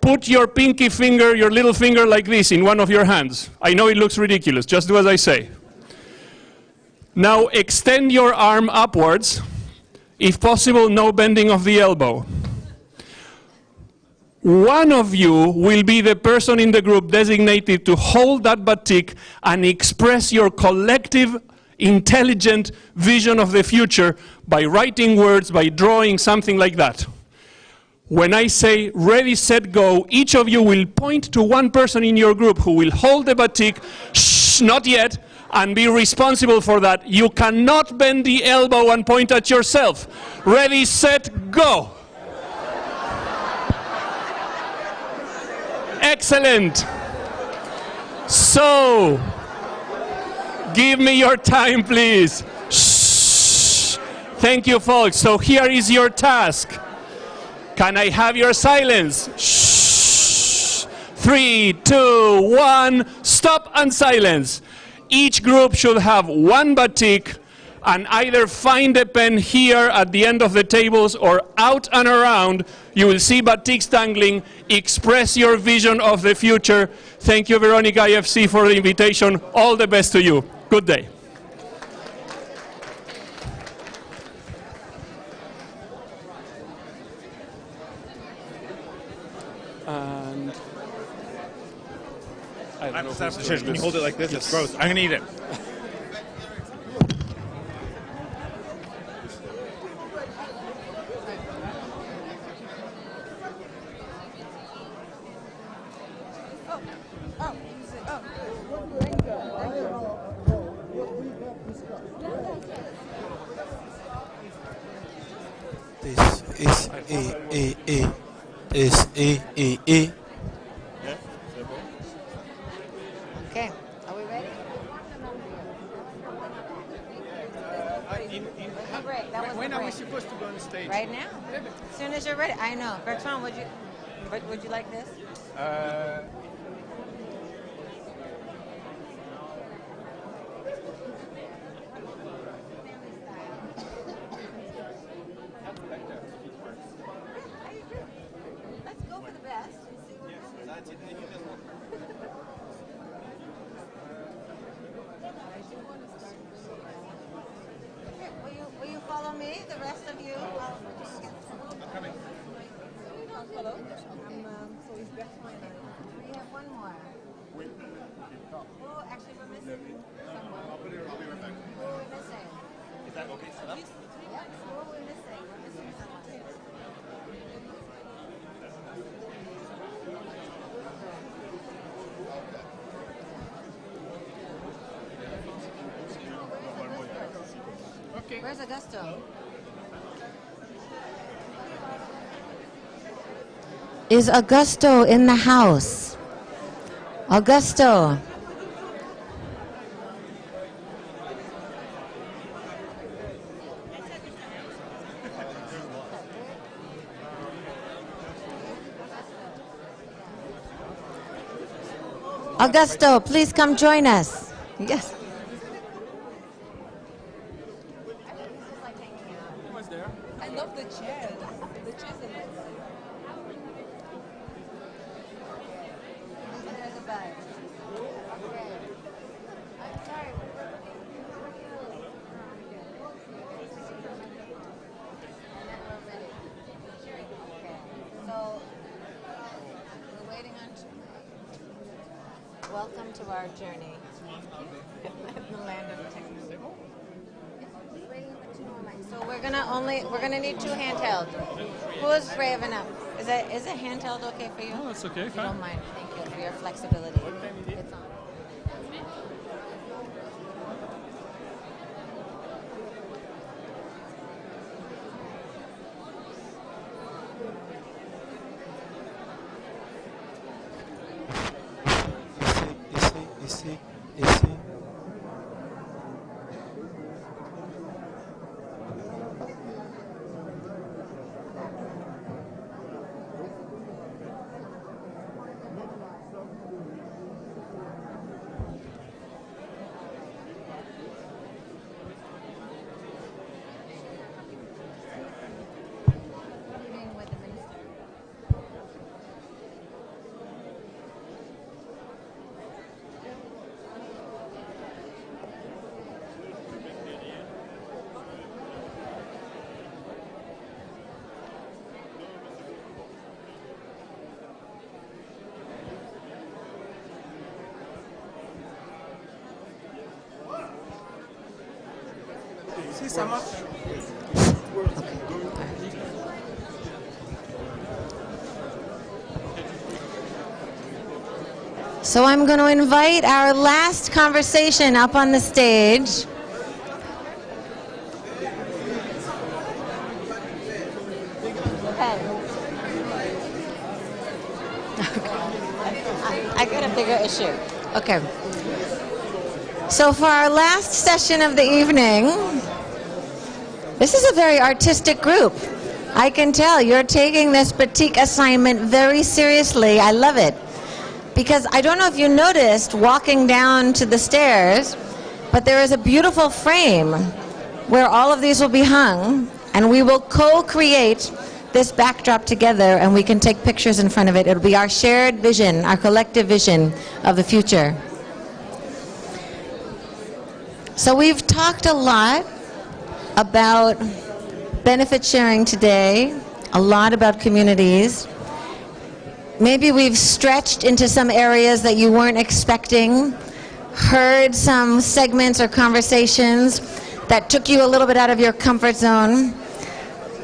put your pinky finger, your little finger like this in one of your hands. I know it looks ridiculous, just do as I say. Now extend your arm upwards. If possible, no bending of the elbow. One of you will be the person in the group designated to hold that batik and express your collective, intelligent vision of the future by writing words, by drawing, something like that. When I say ready, set, go, each of you will point to one person in your group who will hold the batik, shh, not yet, and be responsible for that. You cannot bend the elbow and point at yourself. Ready, set, go. Excellent. So, give me your time, please. Shh. Thank you, folks. So here is your task. Can I have your silence? Shh. 3, 2, 1. Stop and silence. Each group should have one batik and either find a pen here at the end of the tables or out and around. You will see batiks dangling. Express your vision of the future. Thank you, Veronica IFC, for the invitation. All the best to you. Good day. And I don't know Can who's you doing hold it like this? It's gross. I'm gonna eat it. This is A. Okay, are we ready? When are we supposed to go on stage? Right now. As soon as you're ready. I know. Bertrand, would you like this? Let's go for the best and see what Here, will you follow me? The rest of you? I'm coming. Hello. We have one more. Oh, actually, we're missing someone. I'll be right back. Who are we missing? Is that okay set up? Yes. Who are we missing? We're missing someone. Okay. Where's Augusto? Is Augusto in the house? Augusto. Augusto, please come join us. Yes. I love the chairs. The chairs are nice. There's a bug. Okay. I'm sorry. So, we're waiting on. Welcome to our journey in the land of technology. So we're gonna need two handheld. Who is brave enough? Is a handheld okay for you? Oh, that's okay. If you don't mind, thank you for your flexibility. It's on. Esse. Si, ça marche. So I'm going to invite our last conversation up on the stage. I got a bigger issue. Okay. So for our last session of the evening, this is a very artistic group. I can tell you're taking this batik assignment very seriously. I love it. Because I don't know if you noticed walking down to the stairs, but there is a beautiful frame where all of these will be hung, and we will co-create this backdrop together, and we can take pictures in front of it. It'll be our shared vision, our collective vision of the future. So we've talked a lot about benefit sharing today, a lot about communities. maybe we've stretched into some areas that you weren't expecting, heard some segments or conversations that took you a little bit out of your comfort zone.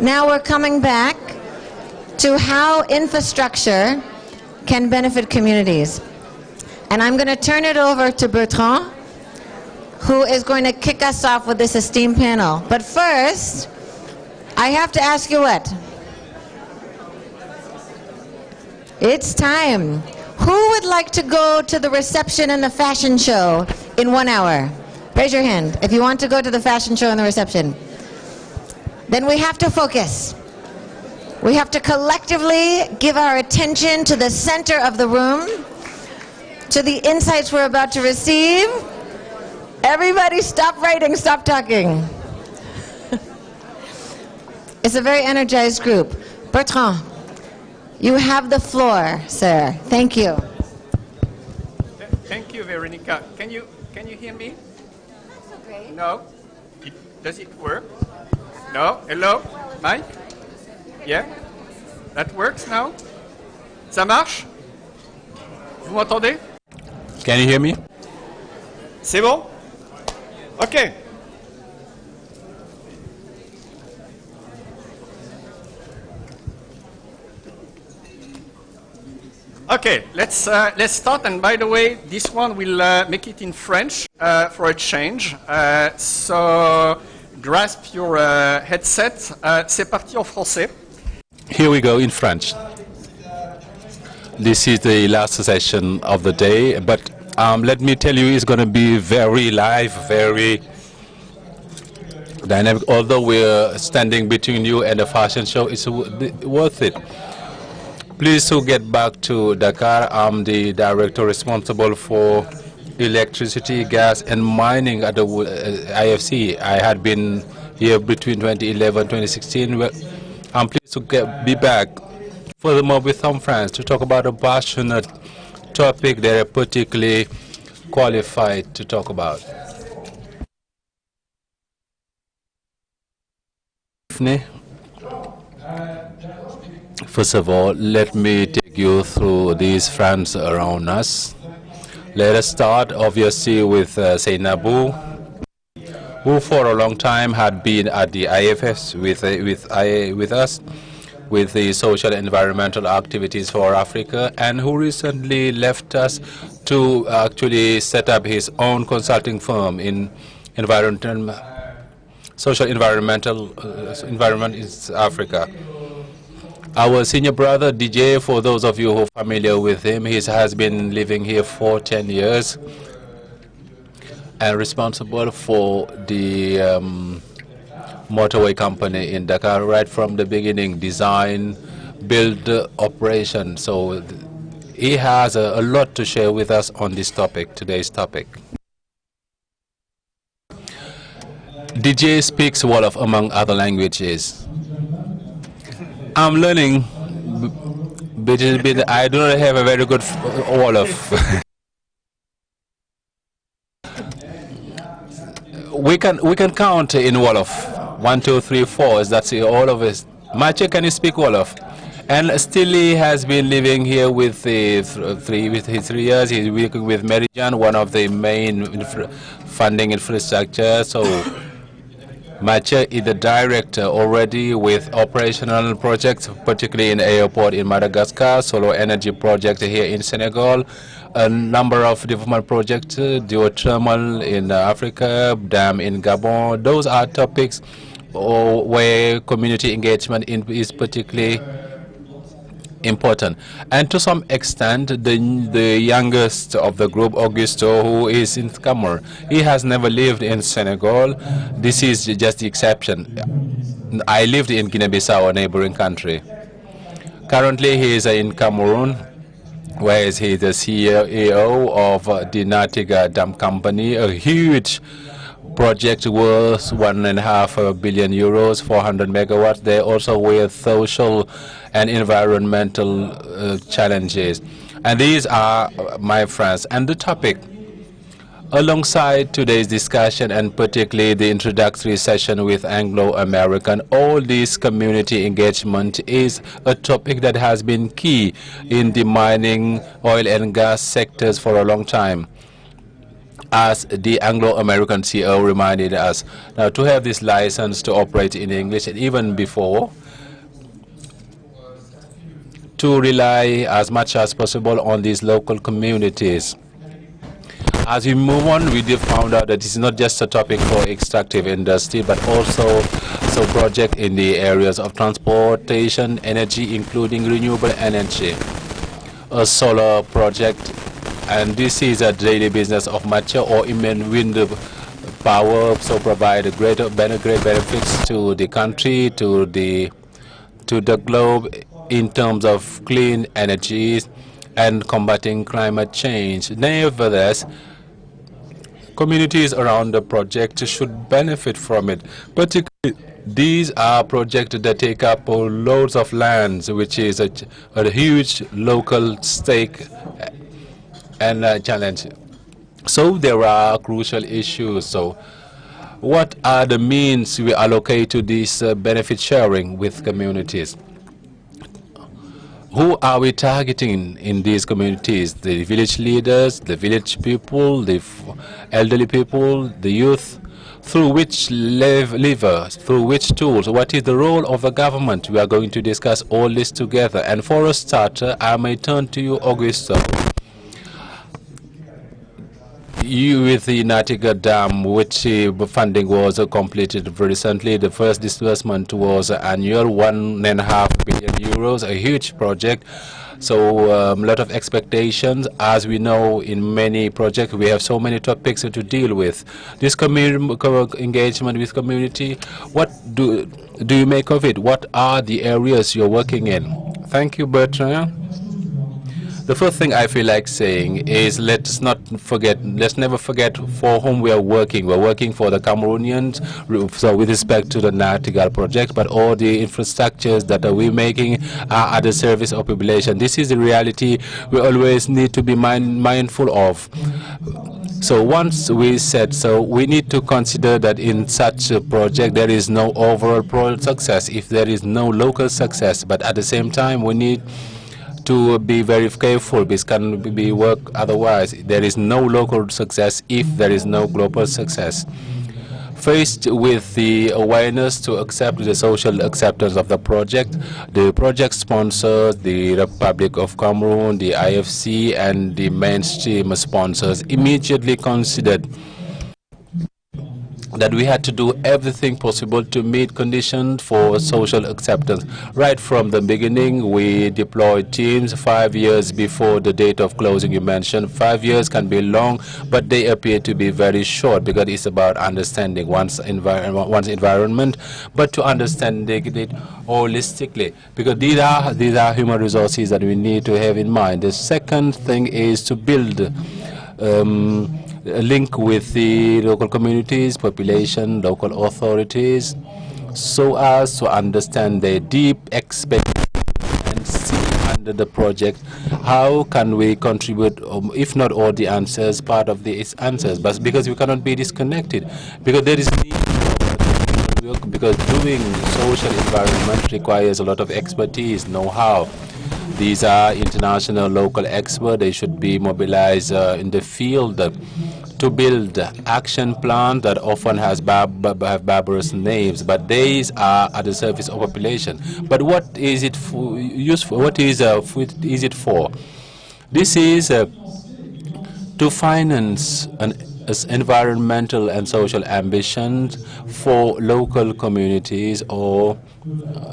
Now we're coming back to how infrastructure can benefit communities. And I'm going to turn it over to Bertrand, who is going to kick us off with this esteemed panel. But first, I have to ask you what? It's time. Who would like to go to the reception and the fashion show in 1 hour? Raise your hand if you want to go to the fashion show and the reception. Then we have to focus. We have to collectively give our attention to the center of the room, to the insights we're about to receive. Everybody stop writing, stop talking. It's a very energized group. Bertrand, you have the floor, sir. Thank you. Thank you, Veronica. Can you hear me? No? Does it work? No? Hello? Mike? Yeah? That works now? Ça marche? Vous m'entendez? Can you hear me? C'est bon? OK. Okay, let's start. And by the way, this one will make it in French for a change. So grasp your headset. C'est parti en français. Here we go in French. This is the last session of the day, but let me tell you, it's going to be very live, very dynamic. Although we're standing between you and the fashion show, it's worth it. Please to get back to Dakar. I'm the director responsible for electricity, gas, and mining at the IFC. I had been here between 2011 and 2016. I'm pleased to be back. Furthermore, with some friends to talk about a passionate topic they're particularly qualified to talk about. First of all, let me take you through these friends around us. Let us start, obviously, with Seynabou, who for a long time had been at the IFS with us, with the social and environmental activities for Africa, and who recently left us to actually set up his own consulting firm in social environment in Africa. Our senior brother, DJ, for those of you who are familiar with him, he has been living here for 10 years and responsible for the motorway company in Dakar right from the beginning, design, build, operation. So he has a lot to share with us on this topic, today's topic. DJ speaks Wolof among other languages. I'm learning, but I do not have a very good Wolof. we can count in Wolof. 1, 2, 3, 4. That's all of us. Mache, can you speak Wolof? And still he has been living here with his 3 years. He's working with Meridian, one of the main funding infrastructure. So Mache is the director already with operational projects, particularly in airport in Madagascar, solar energy project here in Senegal, a number of development projects, geothermal in Africa, dam in Gabon. Those are topics where community engagement is particularly important. And to some extent, the youngest of the group, Augusto, who is in Cameroon, he has never lived in Senegal. This is just the exception. I lived in Guinea-Bissau, a neighboring country. Currently, he is in Cameroon, where he is the CEO of the Natiga Dam Company, a huge project worth €1.5 billion, 400 megawatts. They also with social and environmental challenges. And these are my friends. And the topic Alongside today's discussion, and particularly the introductory session with Anglo-American, all this community engagement is a topic that has been key in the mining, oil and gas sectors for a long time. As the Anglo-American CEO reminded us, now to have this license to operate in English, and even before, to rely as much as possible on these local communities. As we move on, we did found out that it's not just a topic for extractive industry, but also some project in the areas of transportation, energy, including renewable energy, a solar project, and this is a daily business of mature or even wind power, so provide great benefits to the country, to the globe in terms of clean energies and combating climate change. Nevertheless, communities around the project should benefit from it. Particularly, these are projects that take up loads of lands, which is a huge local stake and challenge. So there are crucial issues. So what are the means we allocate to this benefit sharing with communities? Who are we targeting in these communities? The village leaders, the village people, the elderly people, the youth? Through which levers, through which tools? What is the role of the government? We are going to discuss all this together. And for a starter, I may turn to you, Augusto. You with the Natiga Dam, which funding was completed recently. The first disbursement was annual, €1.5 billion, a huge project. So a lot of expectations. As we know, in many projects, we have so many topics to deal with. This engagement with community, what do you make of it? What are the areas you're working in? Thank you, Bertrand. The first thing I feel like saying is let's never forget for whom we are working. We're working for the Cameroonians, so with respect to the Natigal project, but all the infrastructures that we're making are at the service of population. This is the reality we always need to be mindful of. So once we said so, we need to consider that in such a project there is no overall success if there is no local success, but at the same time we need to be very careful. This can be work otherwise. There is no local success if there is no global success. Faced with the awareness to accept the social acceptance of the project sponsors, the Republic of Cameroon, the IFC, and the mainstream sponsors immediately considered that we had to do everything possible to meet conditions for social acceptance. Right from the beginning, we deployed teams 5 years before the date of closing you mentioned. 5 years can be long, but they appear to be very short because it's about understanding one's environment, but to understand it holistically, because these are human resources that we need to have in mind. The second thing is to build a link with the local communities, population, local authorities, so as to understand their deep expectations and see under the project how can we contribute, if not all the answers, part of the answers, but because we cannot be disconnected, because there is need because doing social environment requires a lot of expertise, know-how. These are international local experts. They should be mobilized in the field to build action plans that often have barbarous names, but these are at the service of population. But what is it useful? What is it for? This is to finance environmental and social ambitions for local communities, or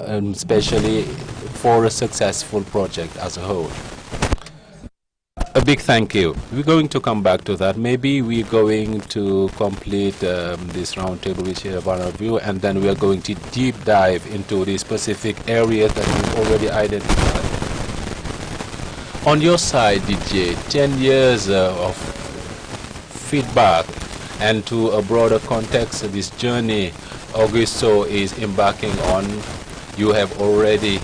especially for a successful project as a whole. A big thank you. We're going to come back to that. Maybe we're going to complete this roundtable which you have on review, and then we are going to deep dive into the specific areas that we've already identified. On your side, DJ, 10 years of feedback, and to a broader context, this journey Augusto is embarking on, you have already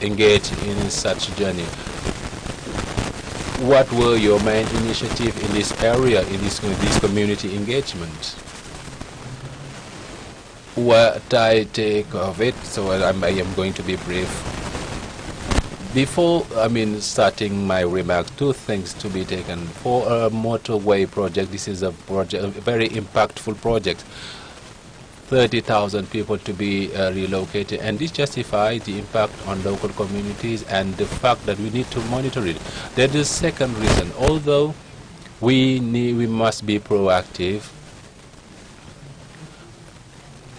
engaged in such journey. what were your main initiatives in this area, in this community engagement? What I take of it, so I am going to be brief. Before, starting my remarks, two things to be taken. For a motorway project, this is a very impactful project. 30,000 people to be relocated, and this justifies the impact on local communities and the fact that we need to monitor it. That is the second reason. Although we must be proactive,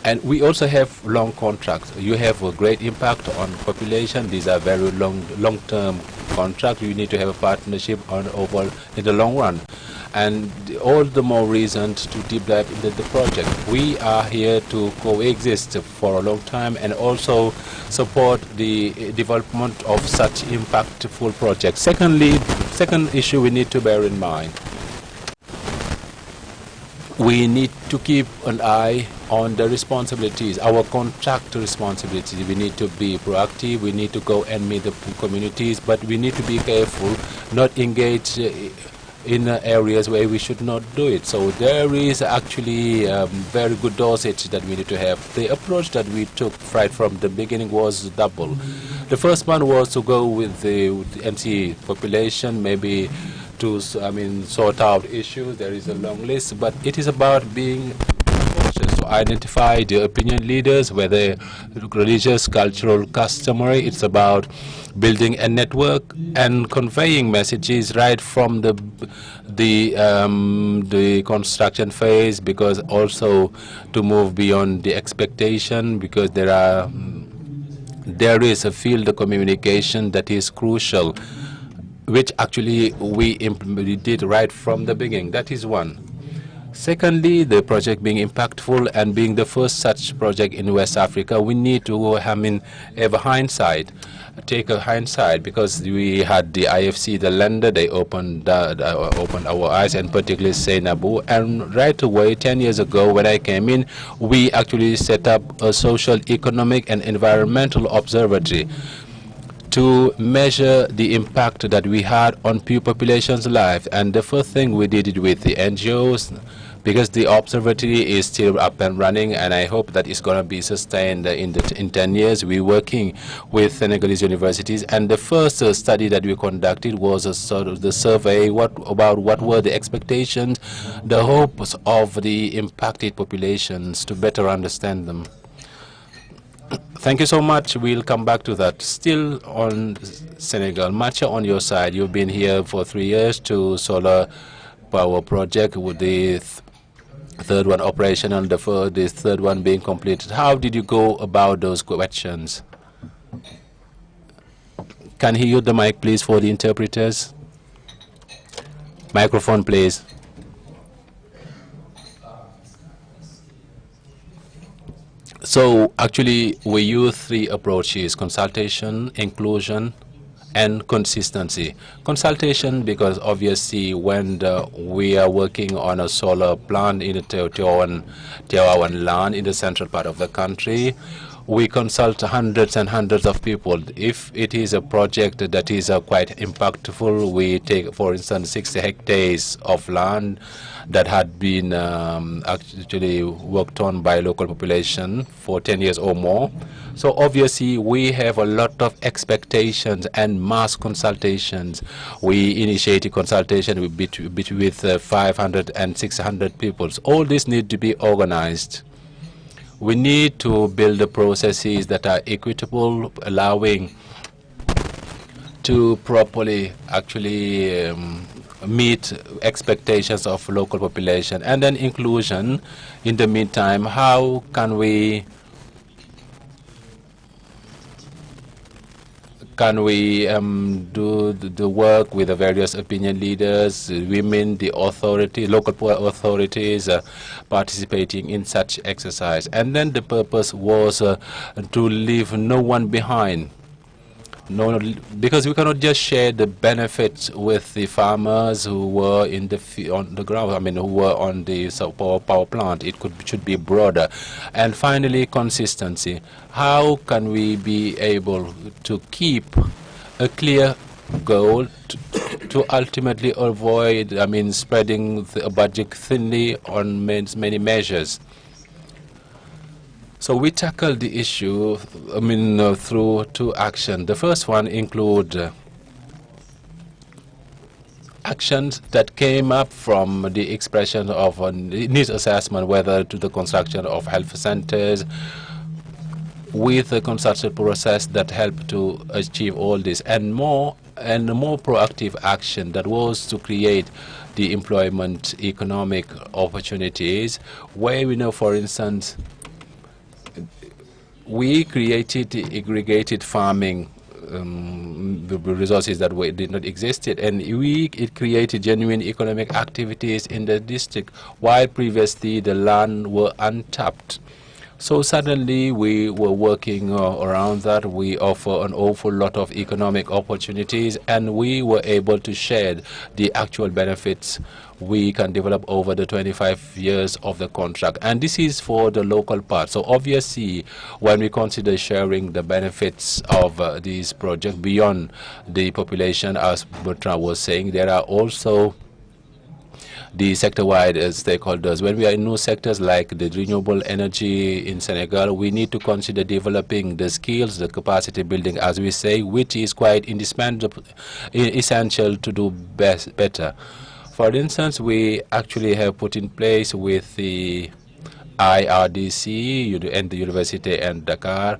and we also have long contracts. You have a great impact on population. These are very long-term contracts. You need to have a partnership in the long run. And all the more reasons to deep dive into the project. We are here to coexist for a long time and also support the development of such impactful projects. Secondly, second issue we need to bear in mind. We need to keep an eye on the responsibilities, our contract responsibilities. We need to be proactive, we need to go and meet the communities, but we need to be careful, not engage in areas where we should not do it. So there is actually very good dosage that we need to have. The approach that we took right from the beginning was double. The first one was to go with the MC population, maybe to sort out issues. There is a long list, but it is about being cautious to identify the opinion leaders, whether religious, cultural, customary. It's about building a network and conveying messages right from the construction phase, because also to move beyond the expectation, because there is a field of communication that is crucial, which actually we did right from the beginning. That is one. Secondly, the project being impactful and being the first such project in West Africa, we need to have a hindsight, take a hindsight, because we had the IFC, the lender, they opened our eyes, and particularly Senabu. And right away, 10 years ago, when I came in, we actually set up a social, economic, and environmental observatory to measure the impact that we had on population's life. And the first thing we did it with the NGOs, because the observatory is still up and running, and I hope that it's going to be sustained in 10 years. We're working with Senegalese universities, and the first study that we conducted was a sort of the survey about what were the expectations, the hopes of the impacted populations, to better understand them. Thank you so much. We'll come back to that. Still on Senegal, Macha, on your side, you've been here for 3 years to solar power project, with the third one operational, the third one being completed. How did you go about those questions? Can he use the mic, please, for the interpreters? Microphone, please. So actually, we use three approaches: consultation, inclusion, and consistency. Consultation, because obviously when we are working on a solar plant in the Tehuan land in the central part of the country, we consult hundreds and hundreds of people. If it is a project that is quite impactful, we take, for instance, 60 hectares of land that had been actually worked on by local population for 10 years or more. So obviously we have a lot of expectations and mass consultations. We initiate a consultation with 500 and 600 people. All this need to be organized. We need to build the processes that are equitable, allowing to properly actually meet expectations of local population. And then inclusion. In the meantime, how can we do the work with the various opinion leaders, women, the authority, local authorities participating in such exercise. And then the purpose was to leave no one behind. No, because we cannot just share the benefits with the farmers who were on the ground. I mean, who were on the power plant. It should be broader. And finally, consistency. How can we be able to keep a clear goal to ultimately avoid, spreading the budget thinly on many measures. So we tackled the issue, through two actions. The first one include actions that came up from the expression of a needs assessment, whether to the construction of health centers, with a consultative process that helped to achieve all this, and more proactive action that was to create the employment economic opportunities, where we know, for instance, we created the aggregated farming the resources that did not exist, and it created genuine economic activities in the district, while previously the land were untapped. So suddenly we were working around that. We offer an awful lot of economic opportunities, and we were able to share the actual benefits we can develop over the 25 years of the contract. And this is for the local part. So obviously, when we consider sharing the benefits of these projects beyond the population, as Bertrand was saying, there are also the sector-wide stakeholders. When we are in new sectors like the renewable energy in Senegal, we need to consider developing the skills, the capacity building, as we say, which is quite indispensable, essential to do better. For instance, we actually have put in place with the IRDC and the University in Dakar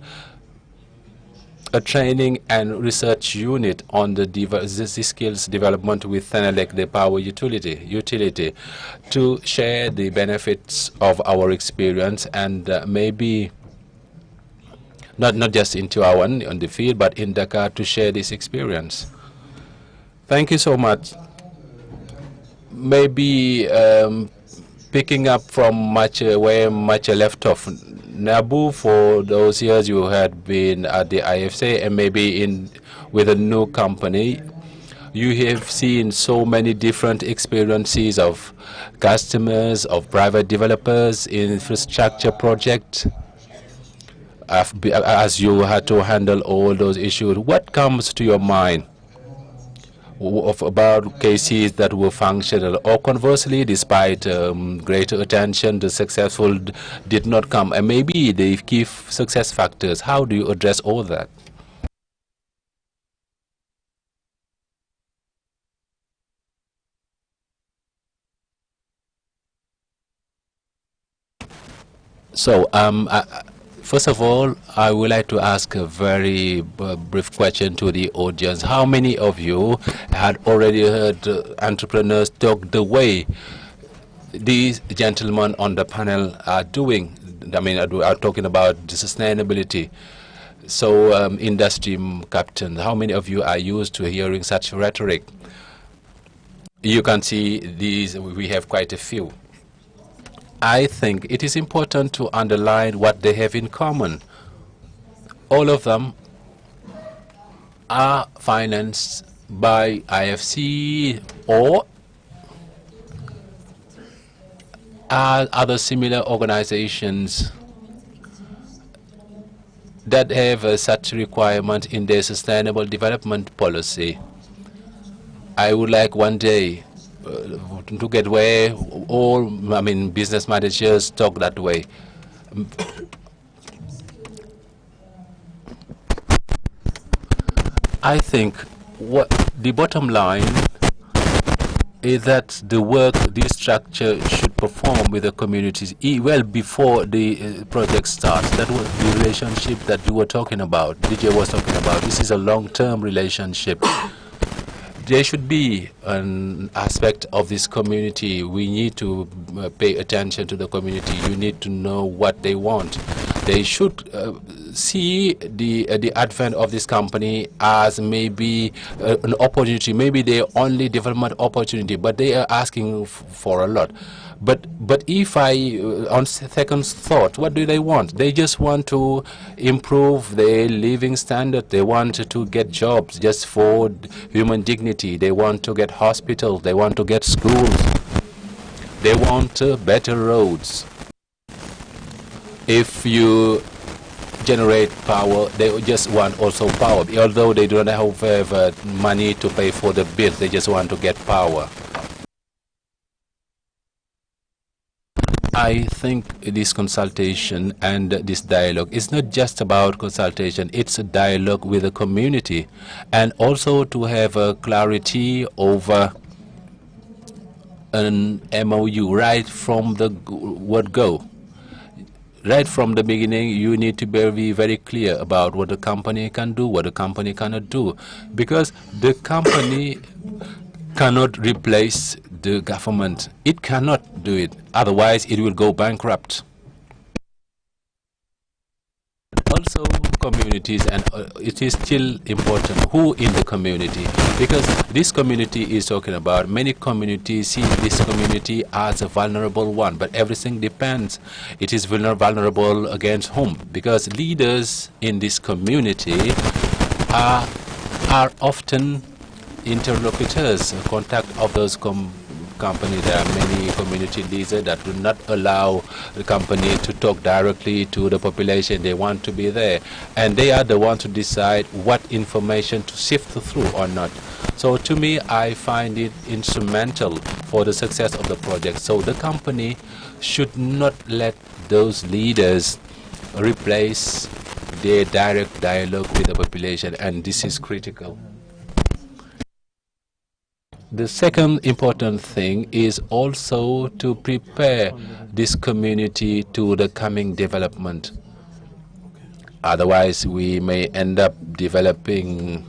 a training and research unit on the skills development with Senelec, the power utility, to share the benefits of our experience, and maybe not just in Tivaouane on the field, but in Dakar, to share this experience. Thank you so much. Maybe picking up from where much left off. Nabu, for those years you had been at the IFC, and maybe with a new company, you have seen so many different experiences of customers, of private developers, infrastructure projects. As you had to handle all those issues, what comes to your mind about cases that were functional, or conversely, despite greater attention, the successful did not come, and maybe the key success factors? How do you address all that? So, first of all, I would like to ask a very brief question to the audience. How many of you had already heard entrepreneurs talk the way these gentlemen on the panel are doing? Are talking about the sustainability. So, industry captain, how many of you are used to hearing such rhetoric? You can see these, we have quite a few. I think it is important to underline what they have in common. All of them are financed by IFC or other similar organizations that have such requirement in their sustainable development policy. I would like one day to get where all, business managers talk that way. I think what the bottom line is that the work this structure should perform with the communities well before the project starts. That was the relationship that you were talking about, DJ was talking about. This is a long-term relationship. There should be an aspect of this community. We need to pay attention to the community. You need to know what they want. They should see the advent of this company as maybe an opportunity, maybe their only development opportunity, but they are asking for a lot. But if on second thought, what do they want? They just want to improve their living standard. They want to get jobs just for human dignity. They want to get hospitals. They want to get schools. They want better roads. If you generate power, they just want also power. Although they do not have money to pay for the bill, they just want to get power. I think this consultation and this dialogue is not just about consultation, it's a dialogue with the community, and also to have a clarity over an MOU right from the word go. Right from the beginning, you need to be very clear about what the company can do, what the company cannot do, because the company cannot replace the government. It cannot do it. Otherwise, it will go bankrupt. Also, communities, and it is still important who in the community, because this community is talking about, many communities see this community as a vulnerable one, but everything depends. It is vulnerable against whom? Because leaders in this community are often interlocutors, contact of those company. There are many community leaders that do not allow the company to talk directly to the population. They want to be there, and they are the ones to decide what information to sift through or not. So to me, I find it instrumental for the success of the project. So the company should not let those leaders replace their direct dialogue with the population, and this is critical. The second important thing is also to prepare this community to the coming development. Otherwise, we may end up developing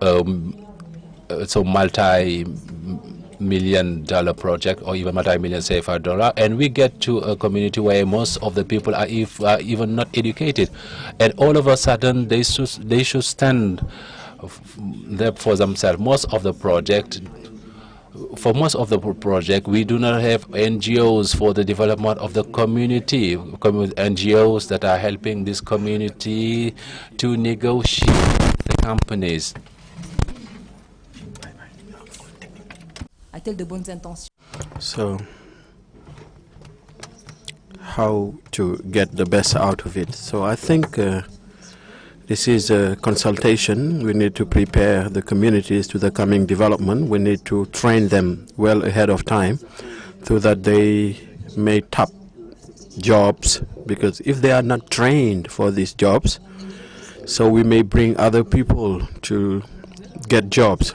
so multi-million-dollar project, or even multi-million CFR dollar, and we get to a community where most of the people are even not educated, and all of a sudden they should stand there for themselves. Most of the project, we do not have NGOs for the development of the community, NGOs that are helping this community to negotiate the companies. So, how to get the best out of it? So I think this is a consultation. We need to prepare the communities to the coming development. We need to train them well ahead of time so that they may tap jobs, because if they are not trained for these jobs, so we may bring other people to get jobs.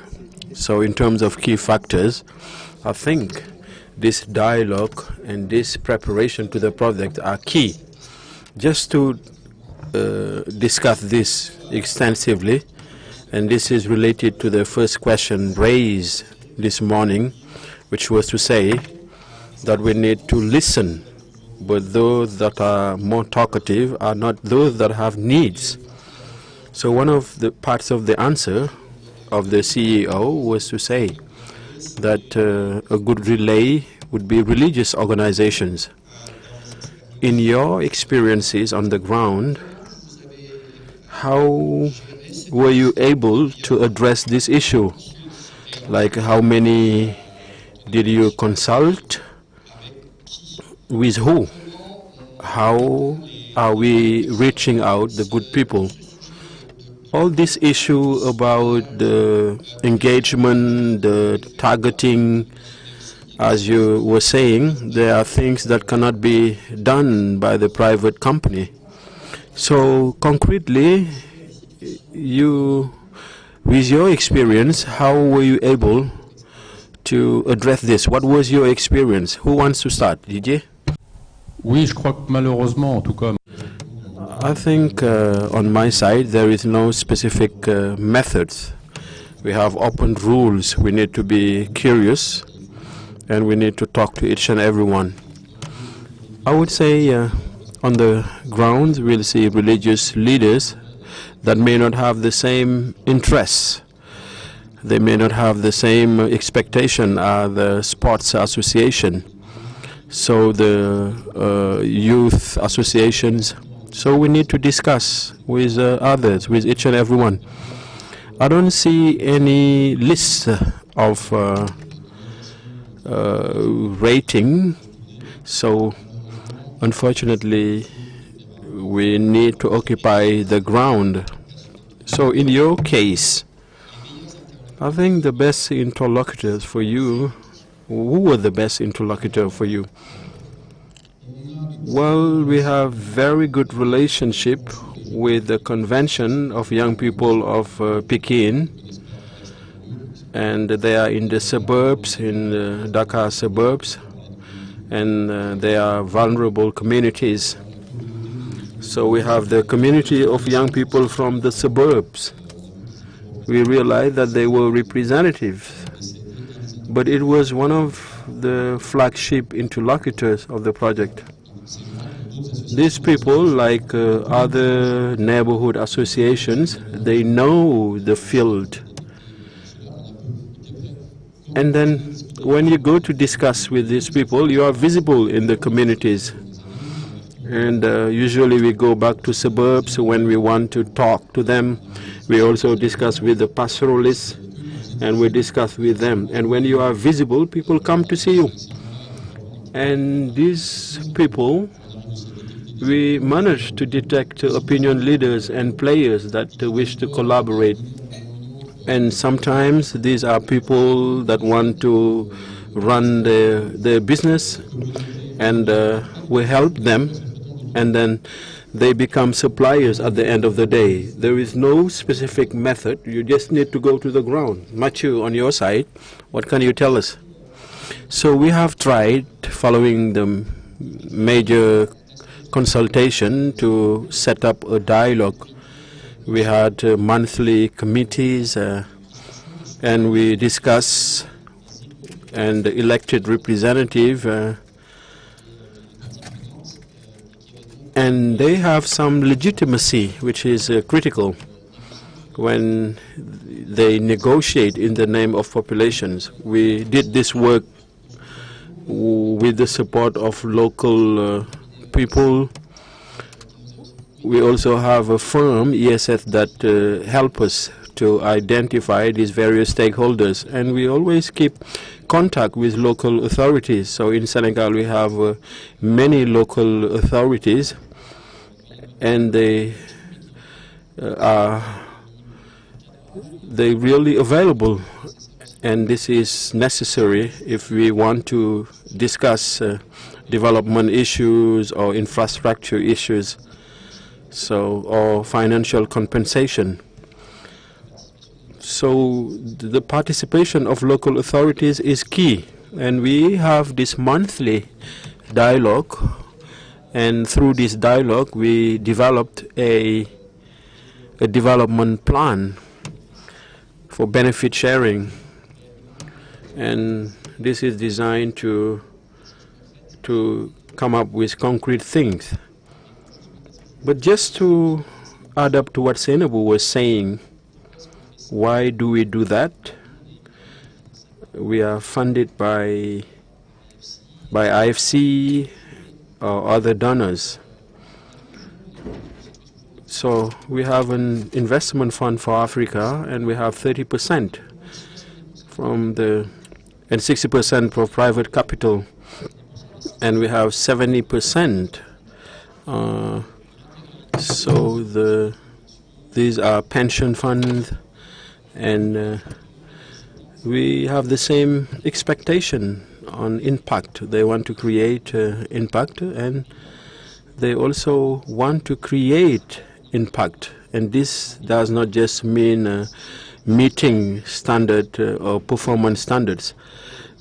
So in terms of key factors, I think this dialogue and this preparation to the project are key. Just to discuss this extensively, and this is related to the first question raised this morning, which was to say that we need to listen, but those that are more talkative are not those that have needs. So one of the parts of the answer of the CEO was to say that a good relay would be religious organizations. In your experiences on the ground, how were you able to address this issue? Like, how many did you consult? With who? How are we reaching out the good people? All this issue about the engagement, the targeting, as you were saying, there are things that cannot be done by the private company. So concretely, with your experience, how were you able to address this? What was your experience? Who wants to start? Didier? Oui, je crois que malheureusement, en tout cas. I think on my side there is no specific methods. We have open rules. We need to be curious, and we need to talk to each and everyone. I would say on the ground we'll see religious leaders that may not have the same interests. They may not have the same expectation as the sports association. So the youth associations. So we need to discuss with others, with each and everyone. I don't see any list of rating. So unfortunately, we need to occupy the ground. So in your case, I think the best interlocutors for you, who were the best interlocutor for you? Well, we have very good relationship with the Convention of Young People of Pekin, and they are in the suburbs, in the Dhaka suburbs, and they are vulnerable communities. So we have the community of young people from the suburbs. We realized that they were representatives, but it was one of the flagship interlocutors of the project. These people, like other neighborhood associations, they know the field. And then when you go to discuss with these people, you are visible in the communities. And usually we go back to suburbs when we want to talk to them. We also discuss with the pastoralists, and we discuss with them. And when you are visible, people come to see you. And these people, we manage to detect opinion leaders and players that wish to collaborate. And sometimes these are people that want to run their business, and we help them, and then they become suppliers at the end of the day. There is no specific method. You just need to go to the ground. Matthew, on your side, what can you tell us? So we have tried, following the major consultation, to set up a dialogue. We had monthly committees, and we discuss, and the elected representative, and they have some legitimacy, which is critical when they negotiate in the name of populations. We did this work with the support of local people. We also have a firm, ESF, that help us to identify these various stakeholders, and we always keep contact with local authorities. So in Senegal we have many local authorities, and they are really available, and this is necessary if we want to discuss development issues or infrastructure issues, so, or financial compensation. So the participation of local authorities is key, and we have this monthly dialogue, and through this dialogue we developed a development plan for benefit sharing, and this is designed to come up with concrete things. But just to add up to what Senabu was saying, why do we do that? We are funded by IFC or other donors. So we have an investment fund for Africa, and we have 30% from and 60% for private capital, and we have 70%. So these are pension funds, and we have the same expectation on impact. They want to create impact, and they also want to create impact. And this does not just mean meeting standard or performance standards,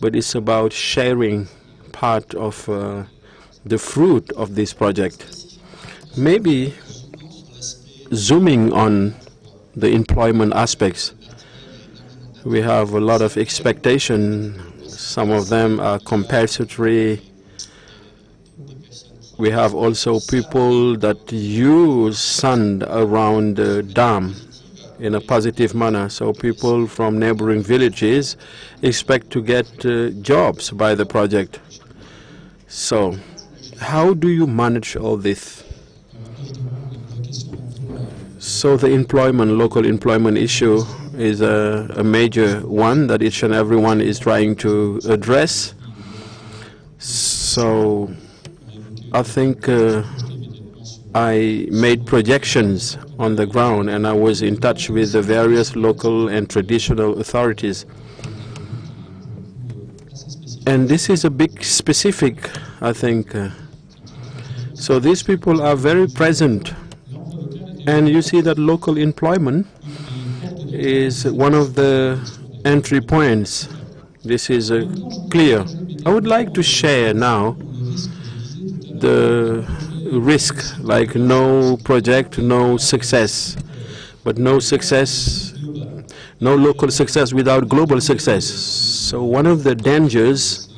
but it's about sharing part of the fruit of this project. Maybe zooming on the employment aspects, we have a lot of expectation. Some of them are compensatory. We have also people that use sand around the dam in a positive manner. So people from neighboring villages expect to get jobs by the project. So how do you manage all this? So the local employment issue is a major one that each and everyone is trying to address. So I think I made projections on the ground, and I was in touch with the various local and traditional authorities. And this is a big specific, I think. So these people are very present. And you see that local employment is one of the entry points. This is clear. I would like to share now the risk, like no project, no success. But no success, no local success without global success. So one of the dangers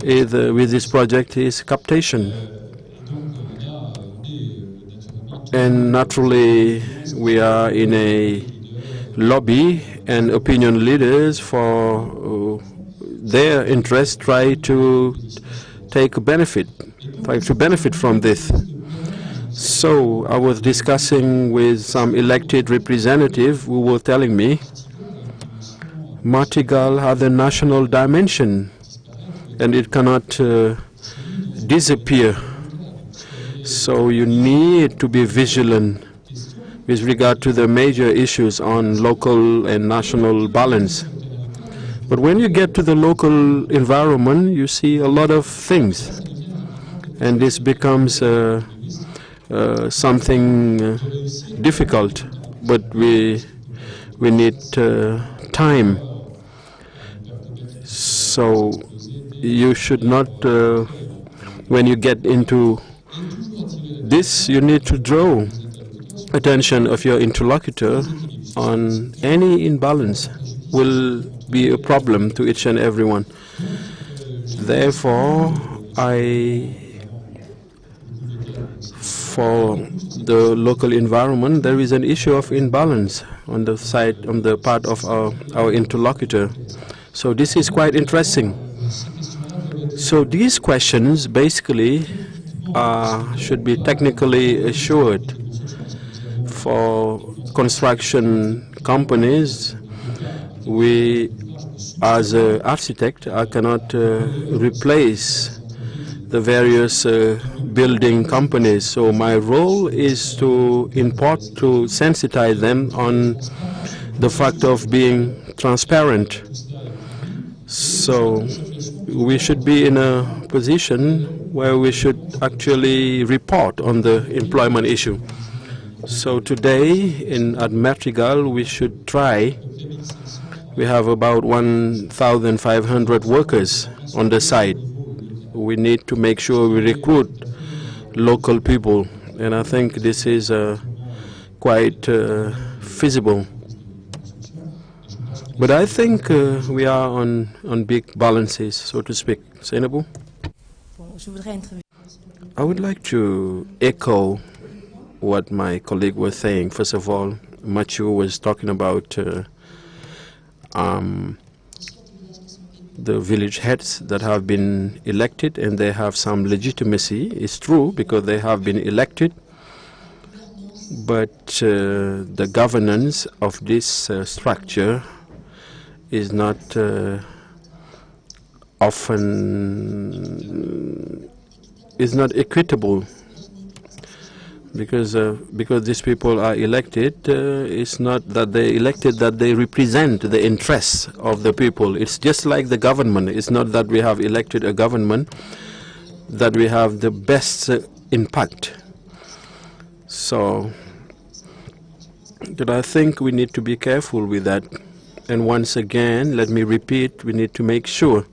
with this project is captation. And naturally, we are in a lobby, and opinion leaders for their interest try to take a benefit, try to benefit from this. So I was discussing with some elected representatives who were telling me Martigal has a national dimension and it cannot disappear. So you need to be vigilant with regard to the major issues on local and national balance. But when you get to the local environment, you see a lot of things. And this becomes something difficult, but we need time. So you should not, when you get into this, you need to draw attention of your interlocutor on any imbalance will be a problem to each and everyone. Therefore, for the local environment, there is an issue of imbalance on the side, on the part of our interlocutor. So this is quite interesting. So these questions basically should be technically assured. For construction companies, we, as an architect, I cannot replace the various building companies. So my role is to sensitize them on the fact of being transparent. So we should be in a position where we should actually report on the employment issue. So today at Martigal, we should try. We have about 1,500 workers on the site. We need to make sure we recruit local people, and I think this is quite feasible. But I think we are on big balances, so to speak. Seynabou? I would like to echo what my colleague was saying. First of all, Mathieu was talking about the village heads that have been elected, and they have some legitimacy. It's true, because they have been elected, but the governance of this structure is not often equitable. Because these people are elected, it's not that they elected that they represent the interests of the people. It's just like the government. It's not that we have elected a government that we have the best impact. So, but I think we need to be careful with that. And once again, let me repeat, we need to make sure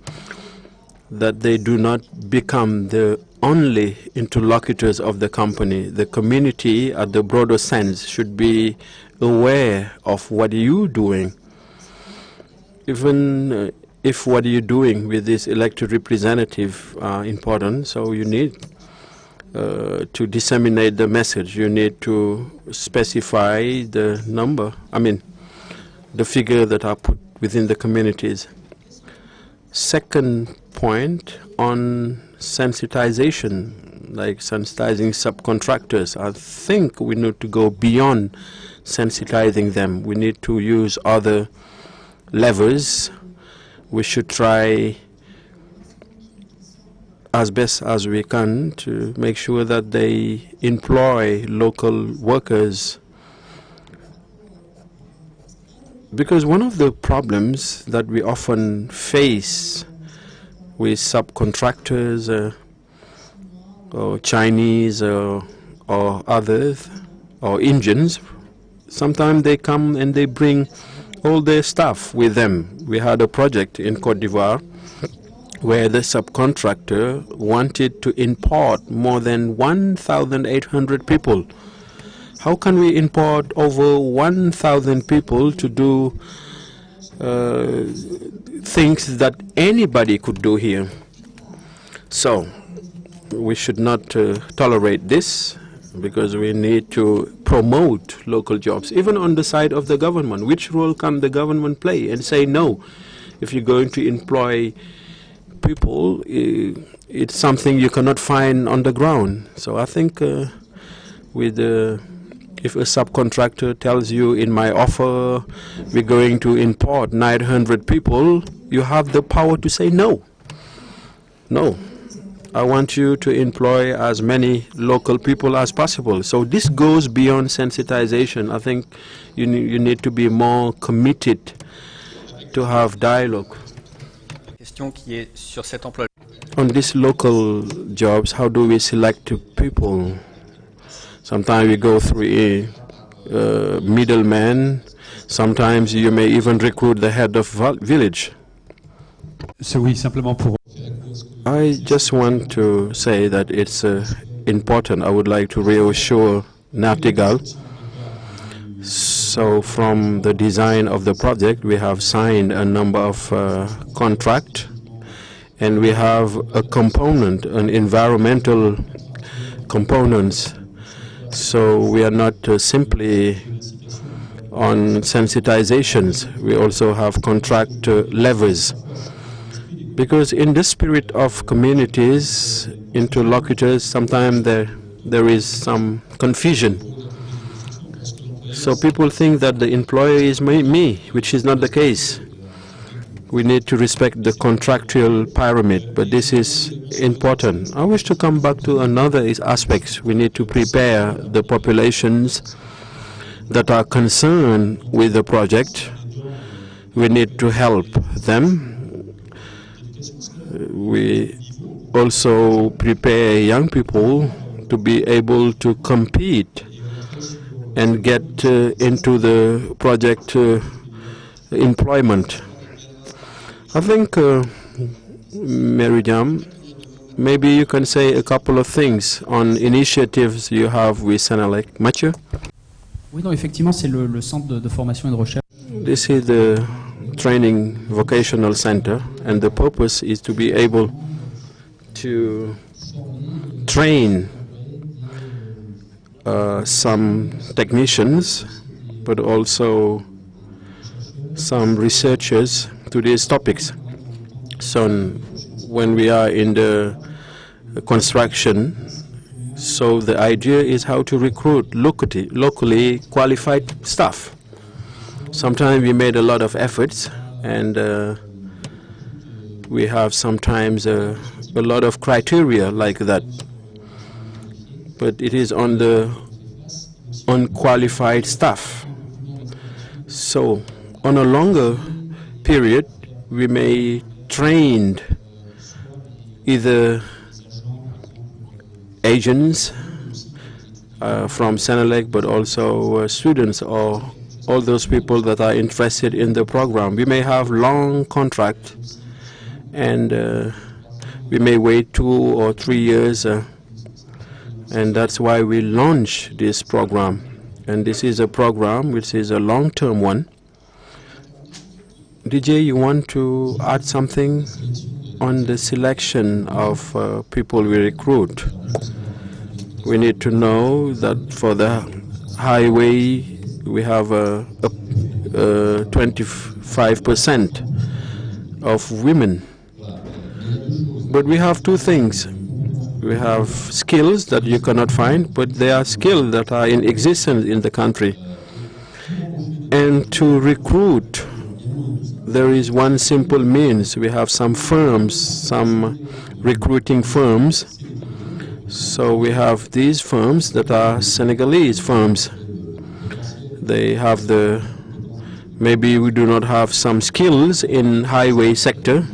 that they do not become the only interlocutors of the company. The community, at the broader sense, should be aware of what you're doing. Even if what you're doing with this elected representative are important, so you need to disseminate the message. You need to specify the number, the figure that are put within the communities. Second point on sensitization, like sensitizing subcontractors. I think we need to go beyond sensitizing them. We need to use other levers. We should try as best as we can to make sure that they employ local workers. Because one of the problems that we often face with subcontractors or Chinese or others or Indians, sometimes they come and they bring all their stuff with them. We had a project in Côte d'Ivoire where the subcontractor wanted to import more than 1,800 people. How can we import over 1,000 people to do things that anybody could do here? So we should not tolerate this, because we need to promote local jobs, even on the side of the government. Which role can the government play? And say, no, if you're going to employ people, it's something you cannot find on the ground. So I think if a subcontractor tells you, in my offer, we're going to import 900 people, you have the power to say no. No. I want you to employ as many local people as possible. So this goes beyond sensitization. I think you need to be more committed to have dialogue. On these local jobs, how do we select people? Sometimes we go through a middleman. Sometimes you may even recruit the head of village. I just want to say that it's important. I would like to reassure Nachtigall. So from the design of the project, we have signed a number of contracts, and we have a component, an environmental components. So we are not simply on sensitizations. We also have contract levers. Because in the spirit of communities, interlocutors, sometimes there is some confusion. So people think that the employer is me, which is not the case. We need to respect the contractual pyramid, but this is important. I wish to come back to another aspect. We need to prepare the populations that are concerned with the project. We need to help them. We also prepare young people to be able to compete and get into the project employment. I think, Meridiam, maybe you can say a couple of things on initiatives you have with Senelec. Mathieu? Oui, non, effectivement, c'est le centre de formation et de recherche. This is the training vocational center, and the purpose is to be able to train some technicians, but also some researchers to these topics. So when we are in the construction, so the idea is how to recruit locally qualified staff. Sometimes we made a lot of efforts, and we have sometimes a lot of criteria like that. But it is on the unqualified staff. So on a longer period, we may train either agents from Senelec, but also students or all those people that are interested in the program. We may have long contracts, and we may wait 2 or 3 years, and that's why we launch this program. And this is a program which is a long-term one. DJ, you want to add something on the selection of people we recruit? We need to know that for the highway, we have 25% of women. But we have two things. We have skills that you cannot find, but there are skills that are in existence in the country. And to recruit there is one simple means. We have some firms, some recruiting firms. So we have these firms that are Senegalese firms. They have maybe we do not have some skills in highway sector,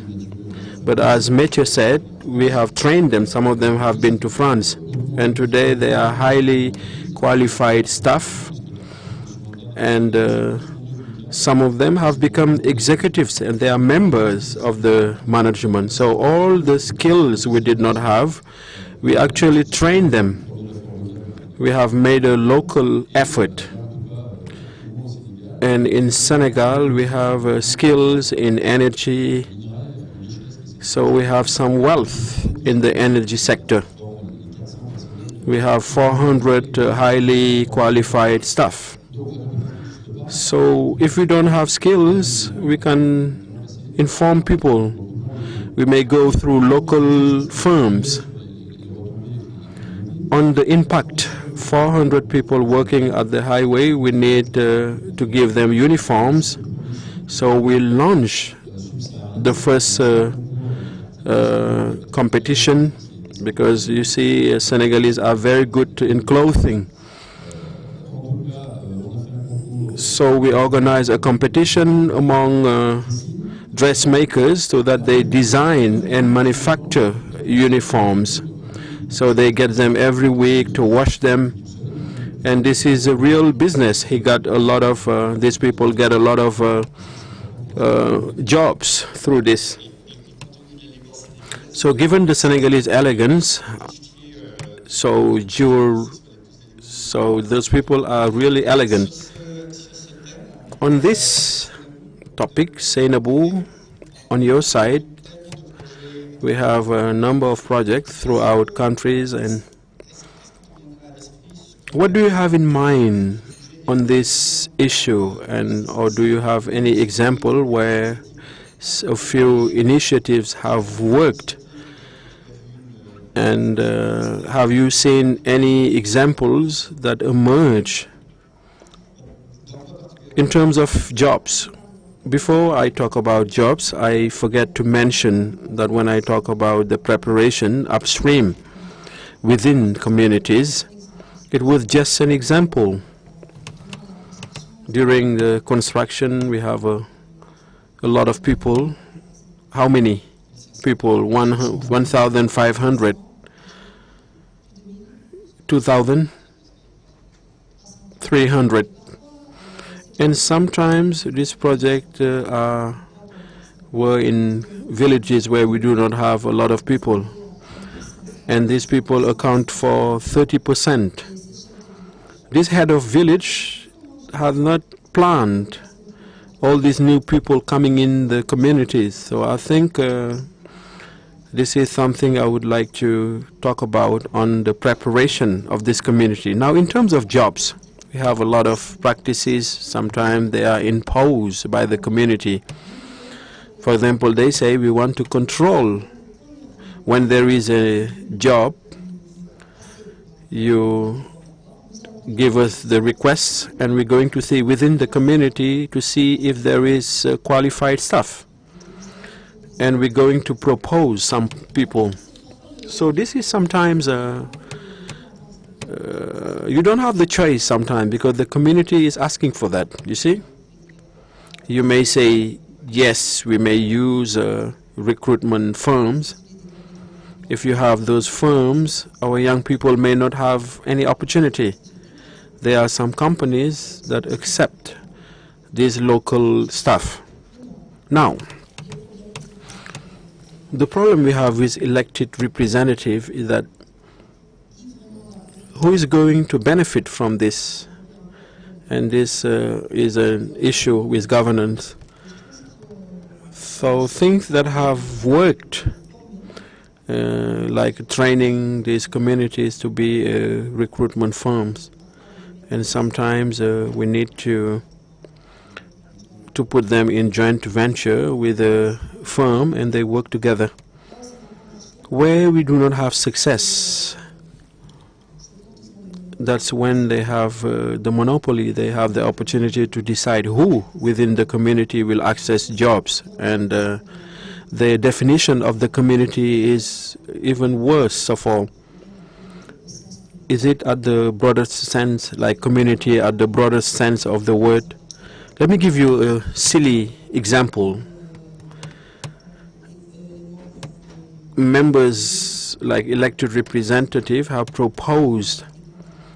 but as Mathieu said, we have trained them. Some of them have been to France, and today they are highly qualified staff, and some of them have become executives, and they are members of the management. So all the skills we did not have, we actually trained them. We have made a local effort. And in Senegal, we have skills in energy, so we have some wealth in the energy sector. We have 400 highly qualified staff. So if we don't have skills, we can inform people. We may go through local firms. On the impact, 400 people working at the highway, we need to give them uniforms. So we launch the first competition, because you see Senegalese are very good in clothing. So we organize a competition among dressmakers so that they design and manufacture uniforms. So they get them every week to wash them, and this is a real business. He got a lot of these people get a lot of jobs through this. So given the Senegalese elegance, so those people are really elegant. On this topic, Seynabou, on your side, we have a number of projects throughout countries, and what do you have in mind on this issue, and or do you have any example where a few initiatives have worked, and have you seen any examples that emerge in terms of jobs? Before I talk about jobs, I forget to mention that when I talk about the preparation upstream within communities, it was just an example. During the construction, we have a lot of people. How many people? 1,500, 2,300. And sometimes this project were in villages where we do not have a lot of people. And these people account for 30%. This head of village has not planned all these new people coming in the communities. So I think this is something I would like to talk about on the preparation of this community. Now, in terms of jobs, we have a lot of practices. Sometimes they are imposed by the community. For example, they say we want to control when there is a job, you give us the requests, and we're going to see within the community to see if there is qualified staff. And we're going to propose some people. So this is sometimes you don't have the choice sometimes, because the community is asking for that, you see. You may say, yes, we may use recruitment firms. If you have those firms, our young people may not have any opportunity. There are some companies that accept these local staff. Now, the problem we have with elected representative is that who is going to benefit from this? And this is an issue with governance. So things that have worked, like training these communities to be recruitment firms, and sometimes we need to put them in joint venture with a firm, and they work together. Where we do not have success, that's when they have the monopoly. They have the opportunity to decide who within the community will access jobs. And the definition of the community is even worse of all. Is it at the broadest sense, like community at the broadest sense of the word? Let me give you a silly example. Members, like elected representatives, have proposed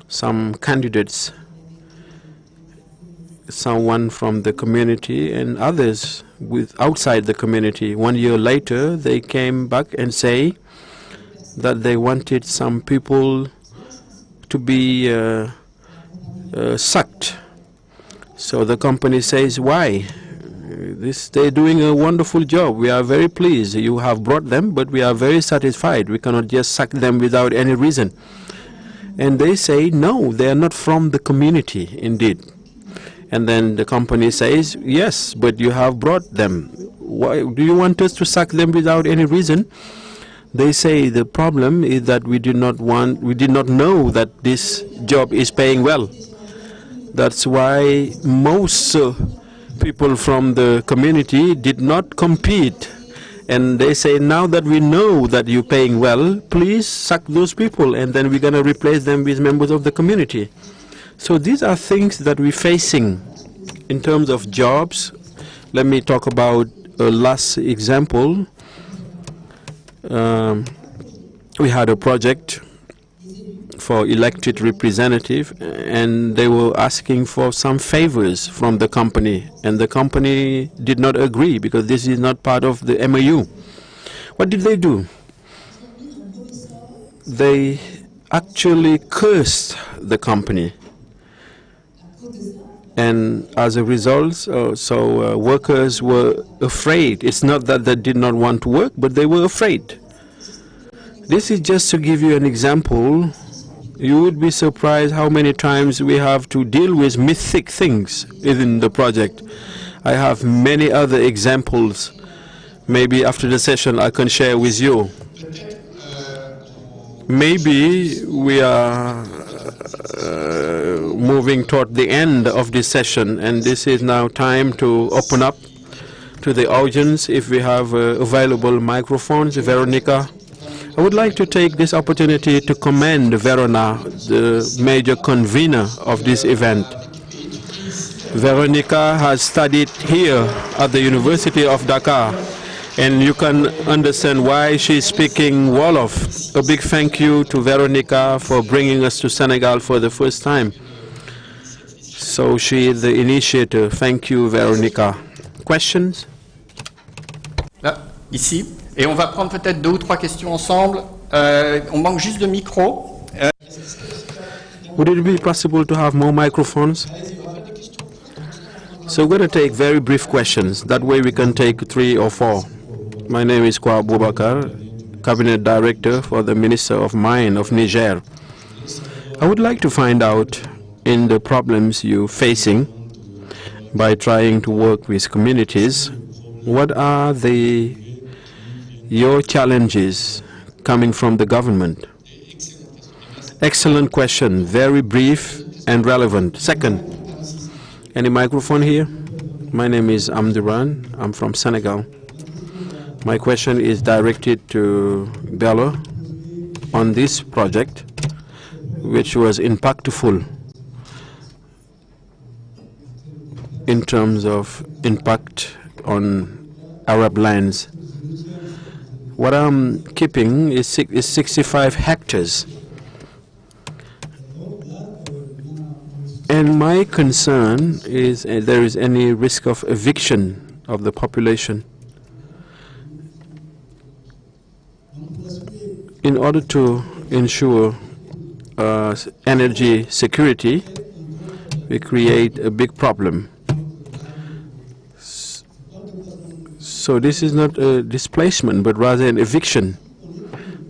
some candidates, someone from the community and others outside the community. 1 year later, they came back and say that they wanted some people to be sacked. So the company says, why? They're doing a wonderful job. We are very pleased. You have brought them, but we are very satisfied. We cannot just sack them without any reason. And they say, no, they are not from the community, indeed. And then the company says, yes, but you have brought them. Why do you want us to sack them without any reason? They say the problem is that we did not know that this job is paying well. That's why most people from the community did not compete. And they say, now that we know that you're paying well, please sack those people, and then we're going to replace them with members of the community. So these are things that we're facing in terms of jobs. Let me talk about a last example. We had a project for elected representative, and they were asking for some favors from the company, and the company did not agree because this is not part of the MOU. What did they do? They actually cursed the company, and as a result, workers were afraid. It's not that they did not want to work, but they were afraid. This is just to give you an example. You would be surprised how many times we have to deal with mythic things within the project. I have many other examples. Maybe after the session I can share with you. Maybe we are moving toward the end of this session, and this is now time to open up to the audience if we have available microphones. Veronica. I would like to take this opportunity to commend Verona, the major convener of this event. Veronica has studied here at the University of Dakar, and you can understand why she's speaking Wolof. A big thank you to Veronica for bringing us to Senegal for the first time. So she is the initiator. Thank you, Veronica. Questions? Là, ici. Et on va prendre peut-être 2 ou 3 questions ensemble. On manque juste de micros. Would it be possible to have more microphones? So we're going to take very brief questions. That way we can take 3 or 4. My name is Kwa Boubacar, Cabinet Director for the Minister of Mine of Niger. I would like to find out, in the problems you're facing by trying to work with communities, what are your challenges coming from the government? Excellent question, very brief and relevant. Second, any microphone here? My name is Amduran, I'm from Senegal. My question is directed to Bello on this project, which was impactful in terms of impact on Arab lands. What I'm keeping is 65 hectares. And my concern is there is any risk of eviction of the population. In order to ensure energy security, we create a big problem. So this is not a displacement, but rather an eviction.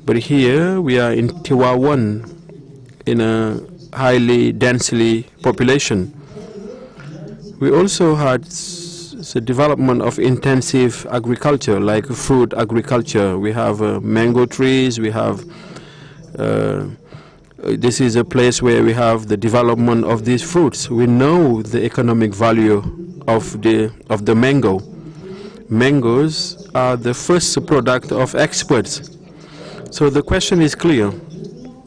But here we are in Tiwawan, in a highly densely population. We also had the development of intensive agriculture, like fruit agriculture. We have mango trees, we have This is a place where we have the development of these fruits. We know the economic value of the mango. Mangoes are the first product of exports. So the question is clear.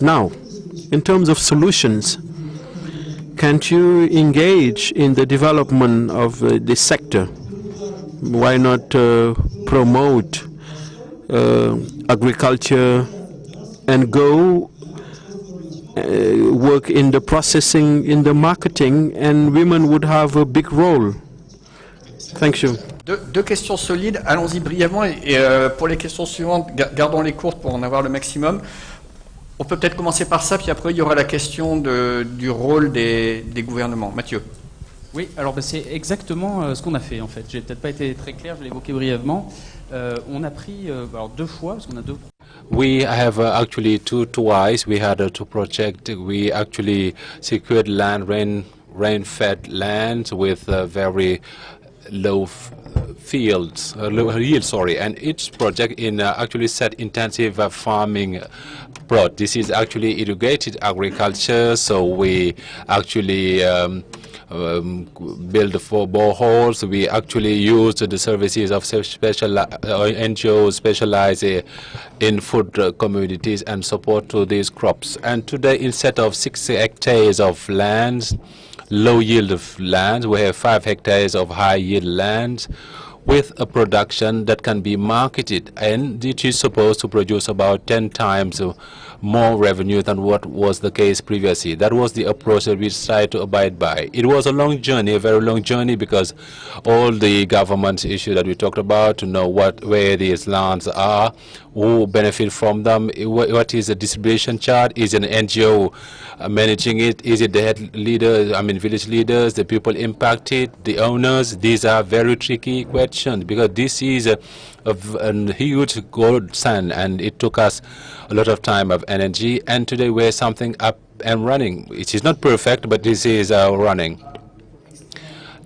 Now, in terms of solutions, can't you engage in the development of this sector? Why not promote agriculture and go work in the processing, in the marketing, and women would have a big role. Thank you. Deux questions solides, allons-y brièvement, et pour les questions suivantes, gardons-les courtes pour en avoir le maximum. On peut peut-être commencer par ça, puis après il y aura la question du rôle des gouvernements. Mathieu. Oui, alors c'est exactement ce qu'on a fait en fait. J'ai peut-être pas été très clair, je l'ai évoqué brièvement. On a pris alors 2 fois, parce qu'on a 2. We have actually twice we had two projects. We actually secured land, rain-fed lands with very low fields, low yield, sorry, and each project in actually set intensive farming approach. This is actually irrigated agriculture, so we actually build 4 boreholes. We actually used the services of special NGOs specialized in food communities and support to these crops. And today, instead of 6 hectares of lands, low yield of lands, we have 5 hectares of high yield lands with a production that can be marketed, and it is supposed to produce about 10 times more revenue than what was the case previously. That was the approach that we tried to abide by. It was a long journey, a very long journey, because all the government issues that we talked about, to know where these lands are, who benefit from them, what is the distribution chart, is an NGO managing it, is it the head leaders, village leaders, the people impacted, the owners? These are very tricky questions, because this is a huge godsend, and it took us a lot of time of energy, and today we're something up and running. It is not perfect, but this is running.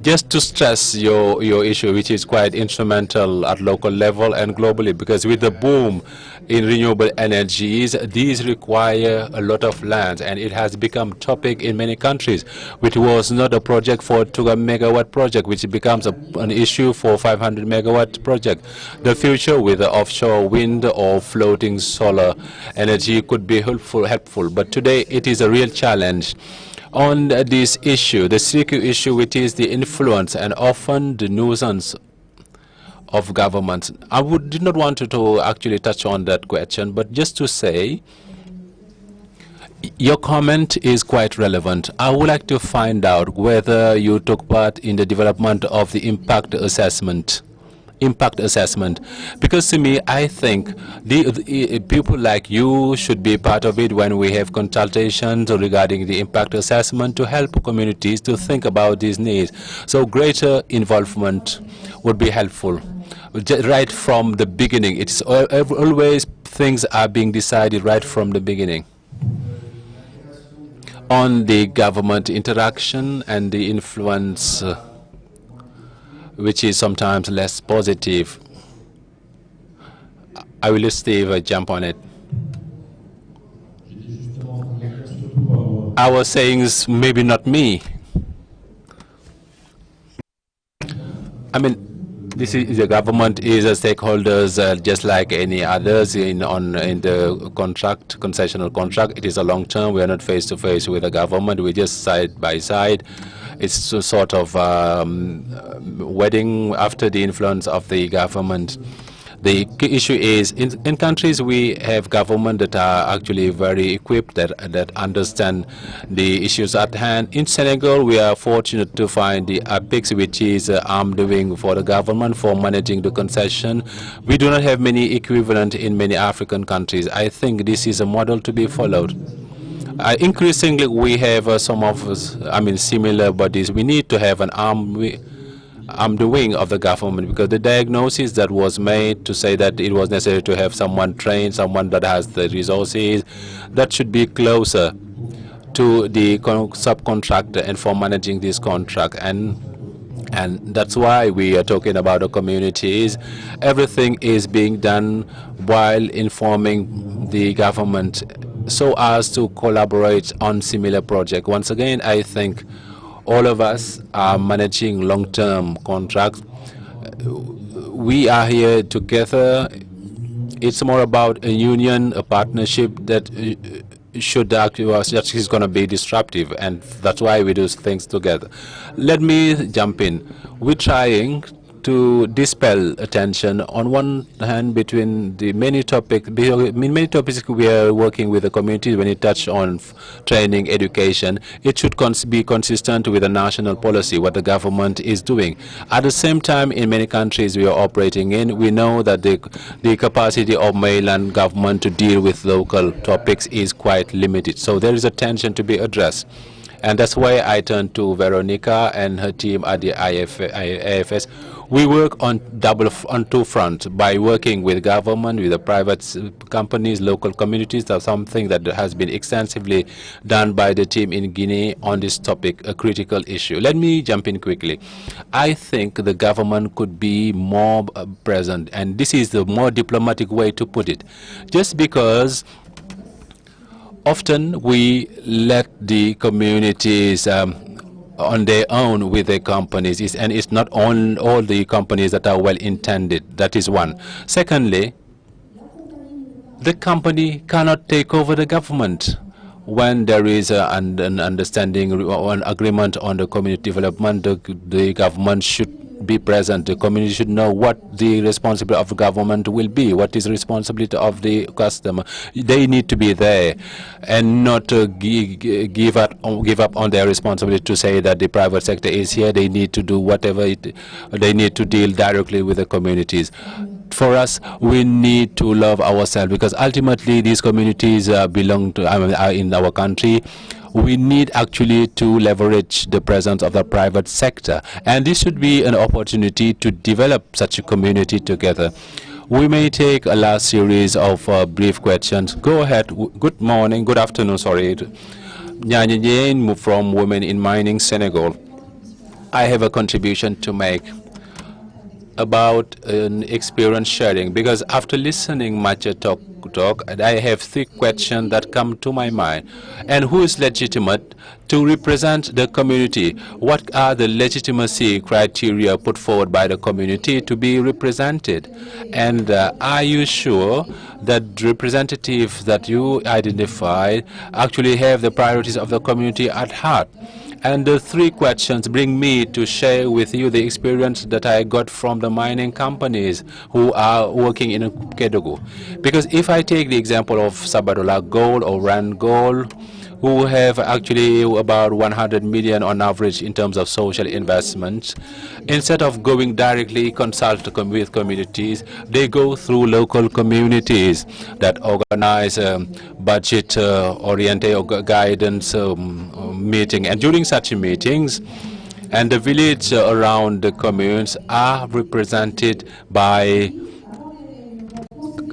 Just to stress your issue, which is quite instrumental at local level and globally, because with the boom in renewable energies, these require a lot of land, and it has become topic in many countries, which was not a project for 2 megawatt project, which becomes an issue for 500 megawatt project. The future with the offshore wind or floating solar energy could be helpful, but today it is a real challenge. On this issue, the tricky issue, which is the influence and often the nuisance of governments. I did not want to actually touch on that question, but just to say, your comment is quite relevant. I would like to find out whether you took part in the development of the impact assessment. Because to me, I think the people like you should be part of it when we have consultations regarding the impact assessment to help communities to think about these needs. So greater involvement would be helpful. Right from the beginning, it's always things are being decided right from the beginning. On the government interaction and the influence which is sometimes less positive. I will let Steve jump on it. I was saying maybe not me. This is the government is a stakeholders just like any others in the contract, concessional contract. It is a long term. We are not face to face with the government. We just side by side. It's a sort of wedding after the influence of the government. The issue is in countries we have government that are actually very equipped, that understand the issues at hand. In Senegal, we are fortunate to find the APEX, which is armed wing for the government for managing the concession. We do not have many equivalent in many African countries. I think this is a model to be followed. Increasingly, we have some of us, similar bodies. We need to have an armed wing of the government, because the diagnosis that was made to say that it was necessary to have someone trained, someone that has the resources, that should be closer to the subcontractor and for managing this contract. And that's why we are talking about the communities. Everything is being done while informing the government so as to collaborate on similar projects. Once again, I think all of us are managing long-term contracts. We are here together. It's more about a union, a partnership that should that is going to be disruptive, and that's why we do things together. Let me jump in. We're trying to dispel attention on one hand between the many topics. Many topics we are working with the community when it touch on training, education. It should be consistent with the national policy, what the government is doing. At the same time, in many countries we are operating in, we know that the capacity of mainland government to deal with local topics is quite limited. So there is a tension to be addressed. And that's why I turn to Veronica and her team at the IFS. We work on two fronts, by working with government, with the private companies, local communities. That's something that has been extensively done by the team in Guinea on this topic, a critical issue. Let me jump in quickly. I think the government could be more present, and this is the more diplomatic way to put it. Just because often we let the communities on their own with their companies, and it's not all the companies that are well intended. That is one. Secondly, the company cannot take over the government. When there is an understanding or an agreement on the community development, the government should be present. The community should know what the responsibility of the government will be, what is the responsibility of the customer. They need to be there and not give up on their responsibility to say that the private sector is here. They need to do whatever they need to deal directly with the communities. For us, we need to love ourselves, because ultimately these communities belong to are in our country. We need actually to leverage the presence of the private sector, and this should be an opportunity to develop such a community together. We may take a last series of brief questions. Go ahead. Good morning, good afternoon, sorry. Nyanya Jane from Women in Mining, Senegal. I have a contribution to make about an experience sharing, because after listening much talk, I have 3 questions that come to my mind. And who is legitimate to represent the community? What are the legitimacy criteria put forward by the community to be represented? And are you sure that representatives that you identified actually have the priorities of the community at heart? And the 3 questions bring me to share with you the experience that I got from the mining companies who are working in Kédougou. Because if I take the example of Sabadola Gold or Rand Gold, who have actually about 100 million on average in terms of social investments, instead of going directly consult with communities, they go through local communities that organize budget-oriented guidance meeting. And during such meetings, and the village around the communes are represented by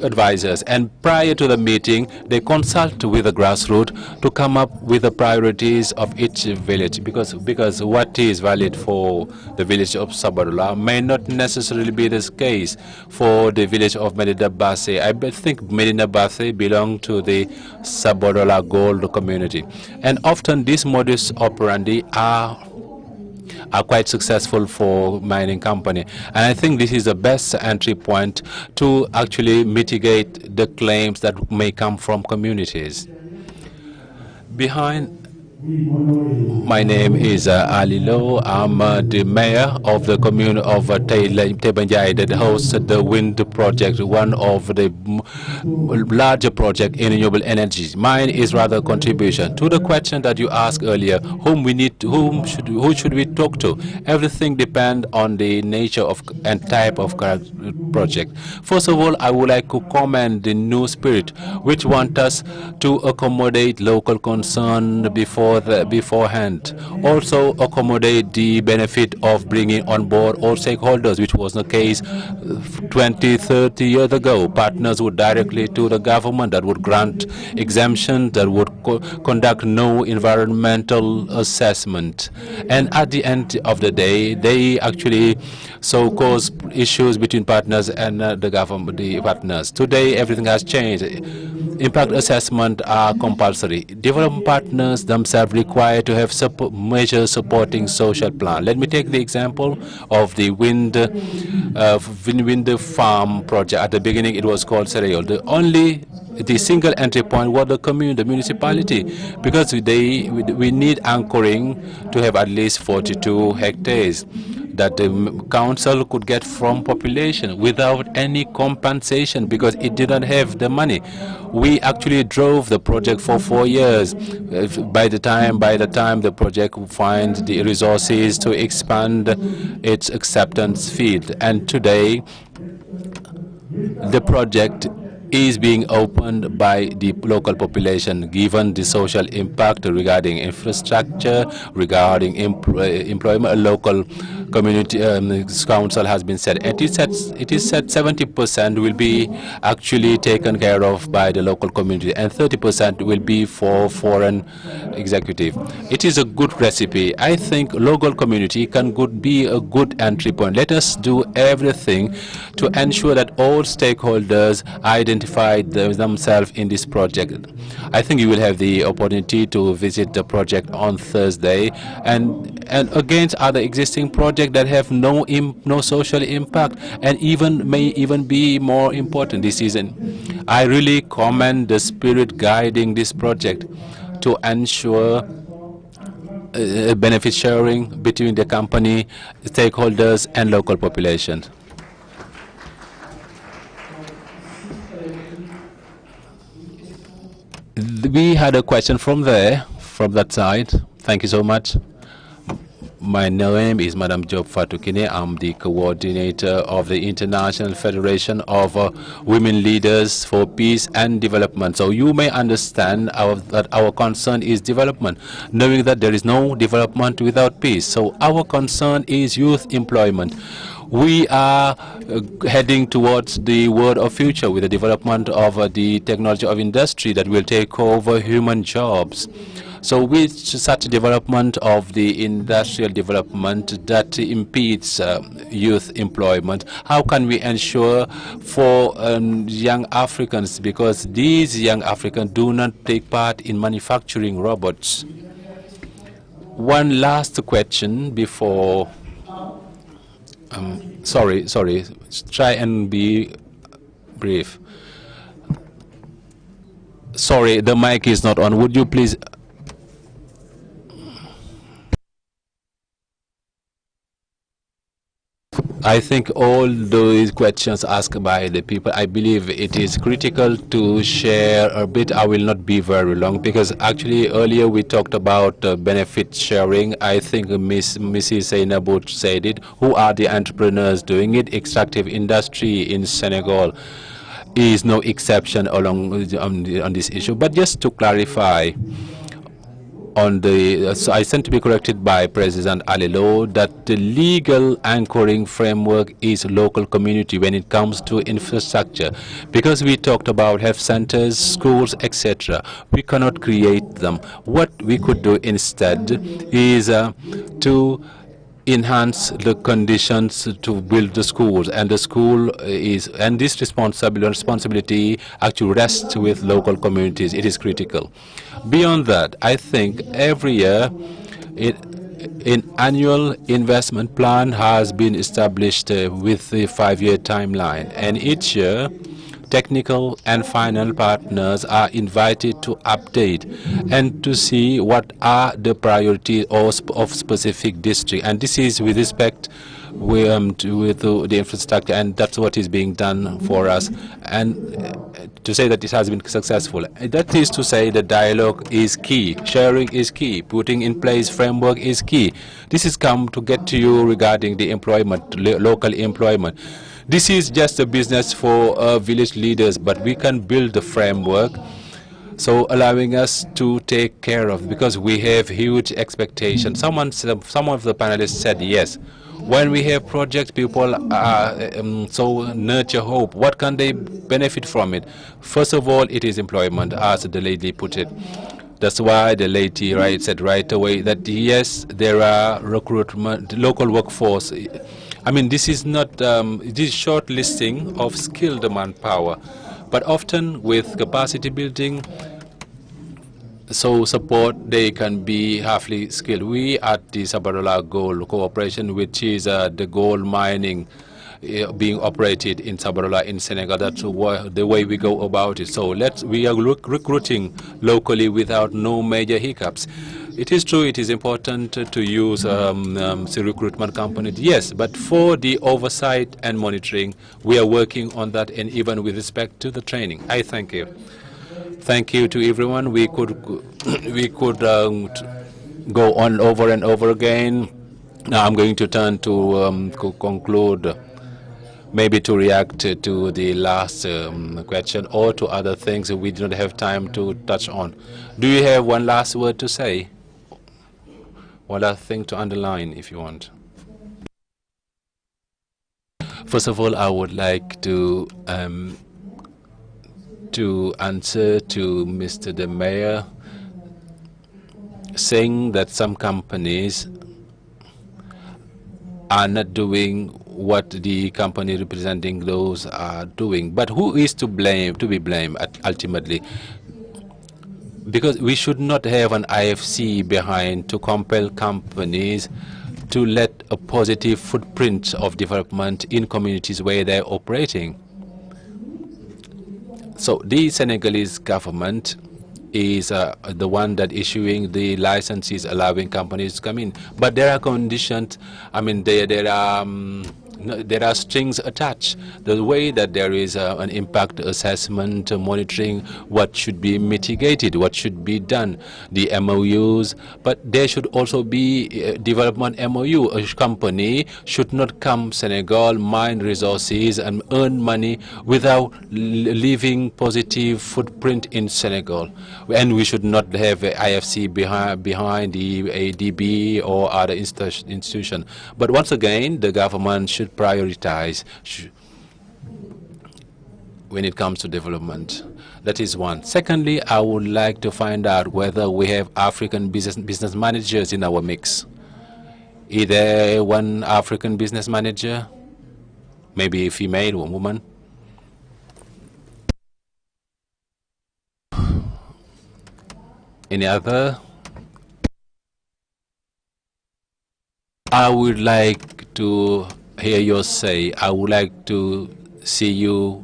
advisors, and prior to the meeting they consult with the grassroots to come up with the priorities of each village, because what is valid for the village of Sabadola may not necessarily be the case for the village of Medina Basse. I think Medina Basse belong to the Sabadola Gold community, and often these modus operandi are quite successful for mining company. And I think this is the best entry point to actually mitigate the claims that may come from communities. My name is Ali Lo. I'm the mayor of the commune of Tebanjai that hosts the wind project, one of the larger projects in renewable energy. Mine is rather a contribution to the question that you asked earlier: who should we talk to? Everything depends on the nature of and type of project. First of all, I would like to commend the new spirit, which wants us to accommodate local concern beforehand. Also accommodate the benefit of bringing on board all stakeholders, which was the case 20, 30 years ago. Partners would directly to the government that would grant exemption, that would conduct no environmental assessment. And at the end of the day, they actually cause issues between partners and the government, the partners. Today, everything has changed. impact assessment are compulsory. Development partners themselves require to have measures supporting social plan. Let me take the example of the wind farm project. At the beginning, it was called Cereal. The single entry point was the commune, the municipality, because we need anchoring to have at least 42 hectares that the council could get from population without any compensation because it didn't have the money. We actually drove the project for 4 years. By the time the project finds the resources to expand its acceptance field, and today the project is being opened by the local population, given the social impact regarding infrastructure, regarding employment. A local community council has been said. It is said 70% will be actually taken care of by the local community, and 30% will be for foreign executive. It is a good recipe. I think local community can be a good entry point. Let us do everything to ensure that all stakeholders identify themselves in this project. I think you will have the opportunity to visit the project on Thursday, and against other existing projects that have no social impact and may even be more important this season. I really commend the spirit guiding this project to ensure benefit sharing between the company, stakeholders, and local populations. We had a question from that side. Thank you so much. My name is Madam Job Fatukine. I'm the coordinator of the International Federation of Women Leaders for Peace and Development. So you may understand that our concern is development, knowing that there is no development without peace. So our concern is youth employment. We are heading towards the world of future with the development of the technology of industry that will take over human jobs. So with such development of the industrial development that impedes youth employment, how can we ensure for young Africans, because these young Africans do not take part in manufacturing robots? One last question before sorry, try and be brief. Sorry, the mic is not on. Would you please? I think all those questions asked by the people, I believe it is critical to share a bit. I will not be very long because actually earlier we talked about benefit sharing. I think Mrs. Zainabou said it. Who are the entrepreneurs doing it? Extractive industry in Senegal is no exception on this issue. But just to clarify, so I sent to be corrected by President Alilo that the legal anchoring framework is local community when it comes to infrastructure. Because we talked about health centers, schools, etc., we cannot create them. What we could do instead is to enhance the conditions to build the schools, and the school and this responsibility actually rests with local communities. It is critical. Beyond that, I think every year an annual investment plan has been established with the 5-year timeline, and each year technical and final partners are invited to update and to see what are the priorities of specific district. And this is with respect with the infrastructure, and that's what is being done for us. And to say that it has been successful, that is to say the dialogue is key, sharing is key, putting in place framework is key. This is come to get to you regarding the employment, local employment. This is just a business for village leaders, but we can build the framework, so allowing us to take care of, because we have huge expectations. Some of the panelists said yes. When we have projects, people so nurture hope. What can they benefit from it? First of all, it is employment, as the lady put it. That's why the lady said right away that yes, there are recruitment, local workforce. I mean, this is not this short listing of skilled manpower, But often with capacity building, so support, they can be halfly skilled. We at the Sabodala Gold Corporation, which is the gold mining being operated in Sabodala in Senegal, that's the way we go about it. So we are recruiting locally without no major hiccups. It is true, it is important to use the recruitment companies, yes, but for the oversight and monitoring, we are working on that, and even with respect to the training. I thank you. Thank you to everyone. We could go on over and over again. Now I'm going to turn to conclude, maybe to react to the last question or to other things that we do not have time to touch on. Do you have one last word to say? One last thing to underline, if you want. First of all, I would like to answer to Mr. the Mayor, saying that some companies are not doing what the company representing those are doing. But who is to blame? To be blamed ultimately? Because we should not have an IFC behind to compel companies to let a positive footprint of development in communities where they're operating. So the Senegalese government is the one that issuing the licenses allowing companies to come in. But there are conditions, I mean, there are strings attached. The way that there is an impact assessment, monitoring what should be mitigated, what should be done, the MOUs, but there should also be development MOU. A company should not come Senegal, mine resources and earn money without leaving positive footprint in Senegal. And we should not have a IFC behind the ADB or other institution. But once again, the government should prioritize when it comes to development. That is one. Secondly, I would like to find out whether we have African business managers in our mix. Either one African business manager, maybe a female or woman. Any other? I would like to hear you say, I would like to see you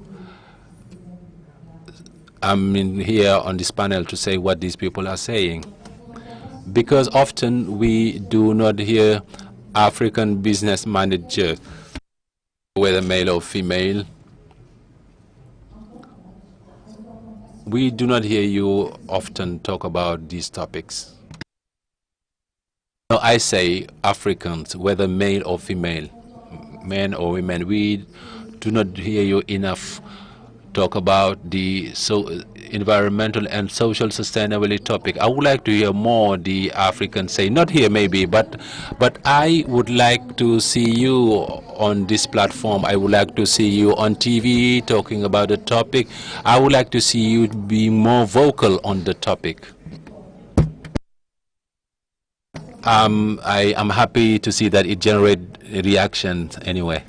here on this panel to say what these people are saying. Because often we do not hear African business manager, whether male or female. We do not hear you often talk about these topics. No, I say Africans, whether male or female, men or women, we do not hear you enough talk about the environmental and social sustainability topic. I would like to hear more the Africans say, not here maybe, but I would like to see you on this platform. I would like to see you on TV talking about the topic. I would like to see you be more vocal on the topic. I am happy to see that it generates reactions anyway.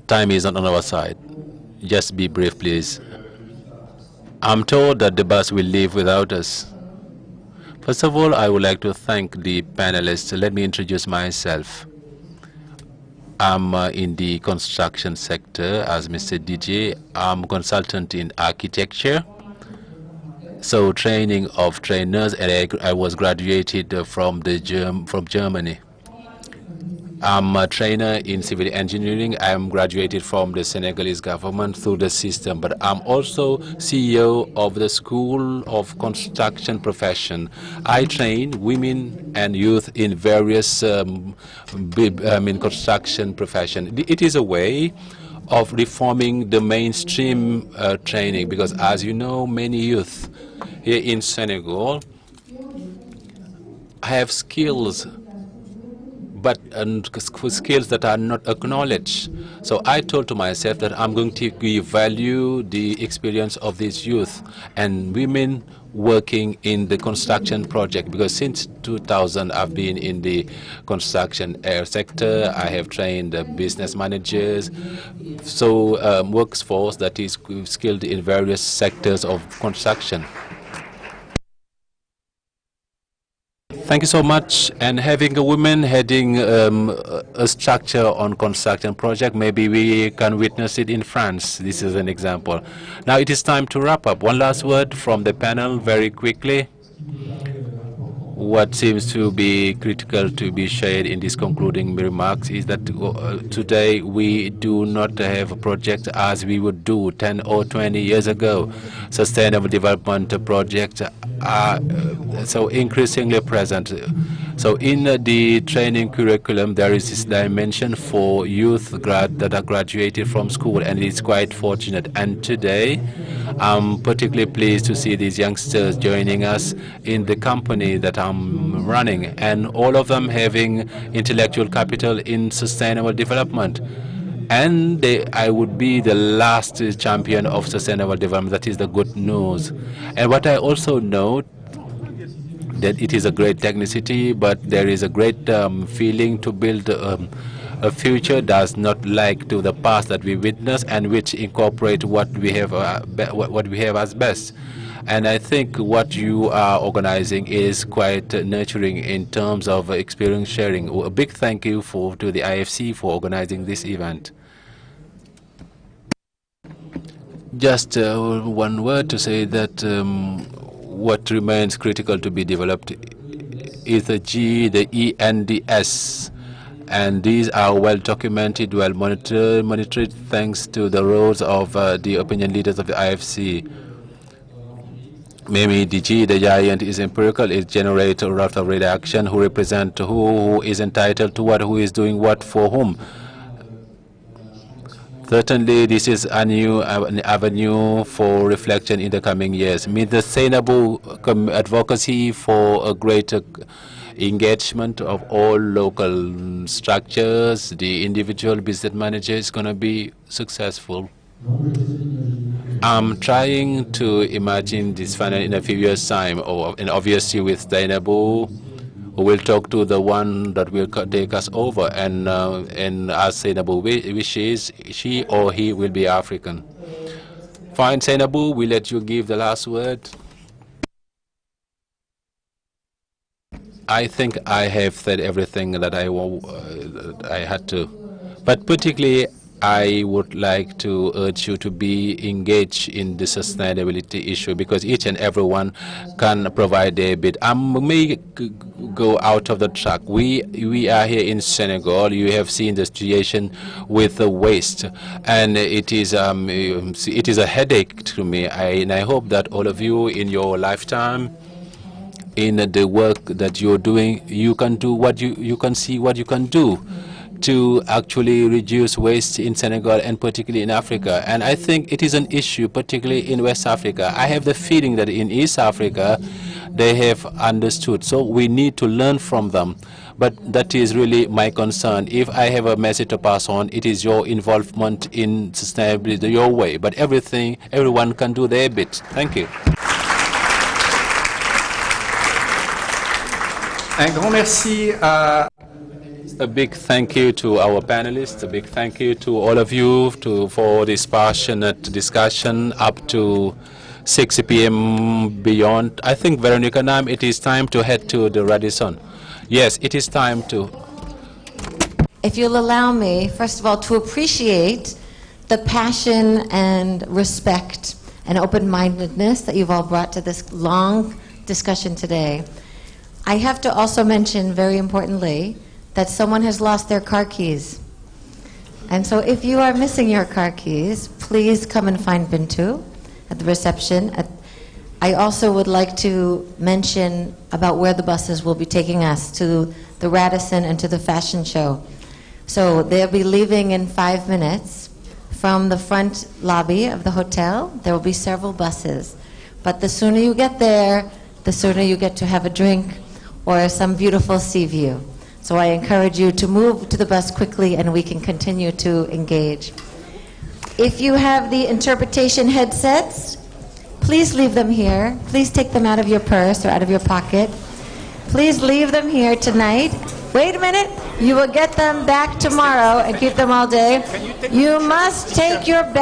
Time is not on our side. Just be brief, please. I'm told that the bus will leave without us. First of all, I would like to thank the panelists. Let me introduce myself. I'm in the construction sector as Mr. DJ. I'm a consultant in architecture. So training of trainers, and I was graduated from Germany. I'm a trainer in civil engineering. I'm graduated from the Senegalese government through the system, but I'm also CEO of the School of Construction Profession. I train women and youth in various construction profession. It is a way of reforming the mainstream training, because as you know, many youth here in Senegal have skills but skills that are not acknowledged. So I told to myself that I'm going to value the experience of these youth and women working in the construction project, because since 2000 I've been in the construction sector. I have trained business managers, so workforce that is skilled in various sectors of construction. Thank you so much. And having a woman heading a structure on construction project, maybe we can witness it in France. This is an example. Now it is time to wrap up. One last word from the panel very quickly. What seems to be critical to be shared in these concluding remarks is that today we do not have a project as we would do 10 or 20 years ago. Sustainable development projects are so increasingly present. So in the training curriculum, there is this dimension for youth that are graduated from school, and it's quite fortunate. And today, I'm particularly pleased to see these youngsters joining us in the company that I'm running, and all of them having intellectual capital in sustainable development. And I would be the last champion of sustainable development. That is the good news. And what I also know, that it is a great technicity, but there is a great feeling to build a future does not like to the past that we witness, and which incorporate what we have as best. And I think what you are organizing is quite nurturing in terms of experience sharing. A big thank you to the IFC for organizing this event. Just one word to say that what remains critical to be developed is the G, the E, and the S. And these are well documented, well monitored thanks to the roles of the opinion leaders of the IFC. Maybe the G, the giant, is empirical. It generates a lot of reaction, who represent who is entitled to what, who is doing what for whom. Certainly, this is a new avenue for reflection in the coming years. Means the sustainable advocacy for a greater engagement of all local structures. The individual business manager is going to be successful. I'm trying to imagine this funnel in a few years' time, and obviously with Zainabu, who will talk to the one that will take us over, and as Zainabu wishes, she or he will be African. Fine, Zainabu, we let you give the last word. I think I have said everything that I had to, but particularly I would like to urge you to be engaged in the sustainability issue, because each and everyone can provide their bit. I may go out of the track. We are here in Senegal. You have seen the situation with the waste, and it is a headache to me. And I hope that all of you in your lifetime, in the work that you're doing, you can do what you can see what you can do to actually reduce waste in Senegal and particularly in Africa. And I think it is an issue, particularly in West Africa. I have the feeling that in East Africa, they have understood. So we need to learn from them. But that is really my concern. If I have a message to pass on, it is your involvement in sustainability, your way. But everyone can do their bit. Thank you. Un grand merci à... A big thank you to our panelists, a big thank you to all of you for this passionate discussion up to 6 p.m. beyond. I think, Veronica Nam, it is time to head to the Radisson. Yes, it is time to. If you'll allow me, first of all, to appreciate the passion and respect and open-mindedness that you've all brought to this long discussion today. I have to also mention, very importantly, that someone has lost their car keys. And so if you are missing your car keys, please come and find Bintu at the reception. I also would like to mention about where the buses will be taking us, to the Radisson and to the fashion show. So they'll be leaving in 5 minutes from the front lobby of the hotel. There will be several buses. But the sooner you get there, the sooner you get to have a drink or some beautiful sea view. So I encourage you to move to the bus quickly and we can continue to engage. If you have the interpretation headsets, please leave them here. Please take them out of your purse or out of your pocket. Please leave them here tonight. Wait a minute. You will get them back tomorrow and keep them all day. You must take your bag.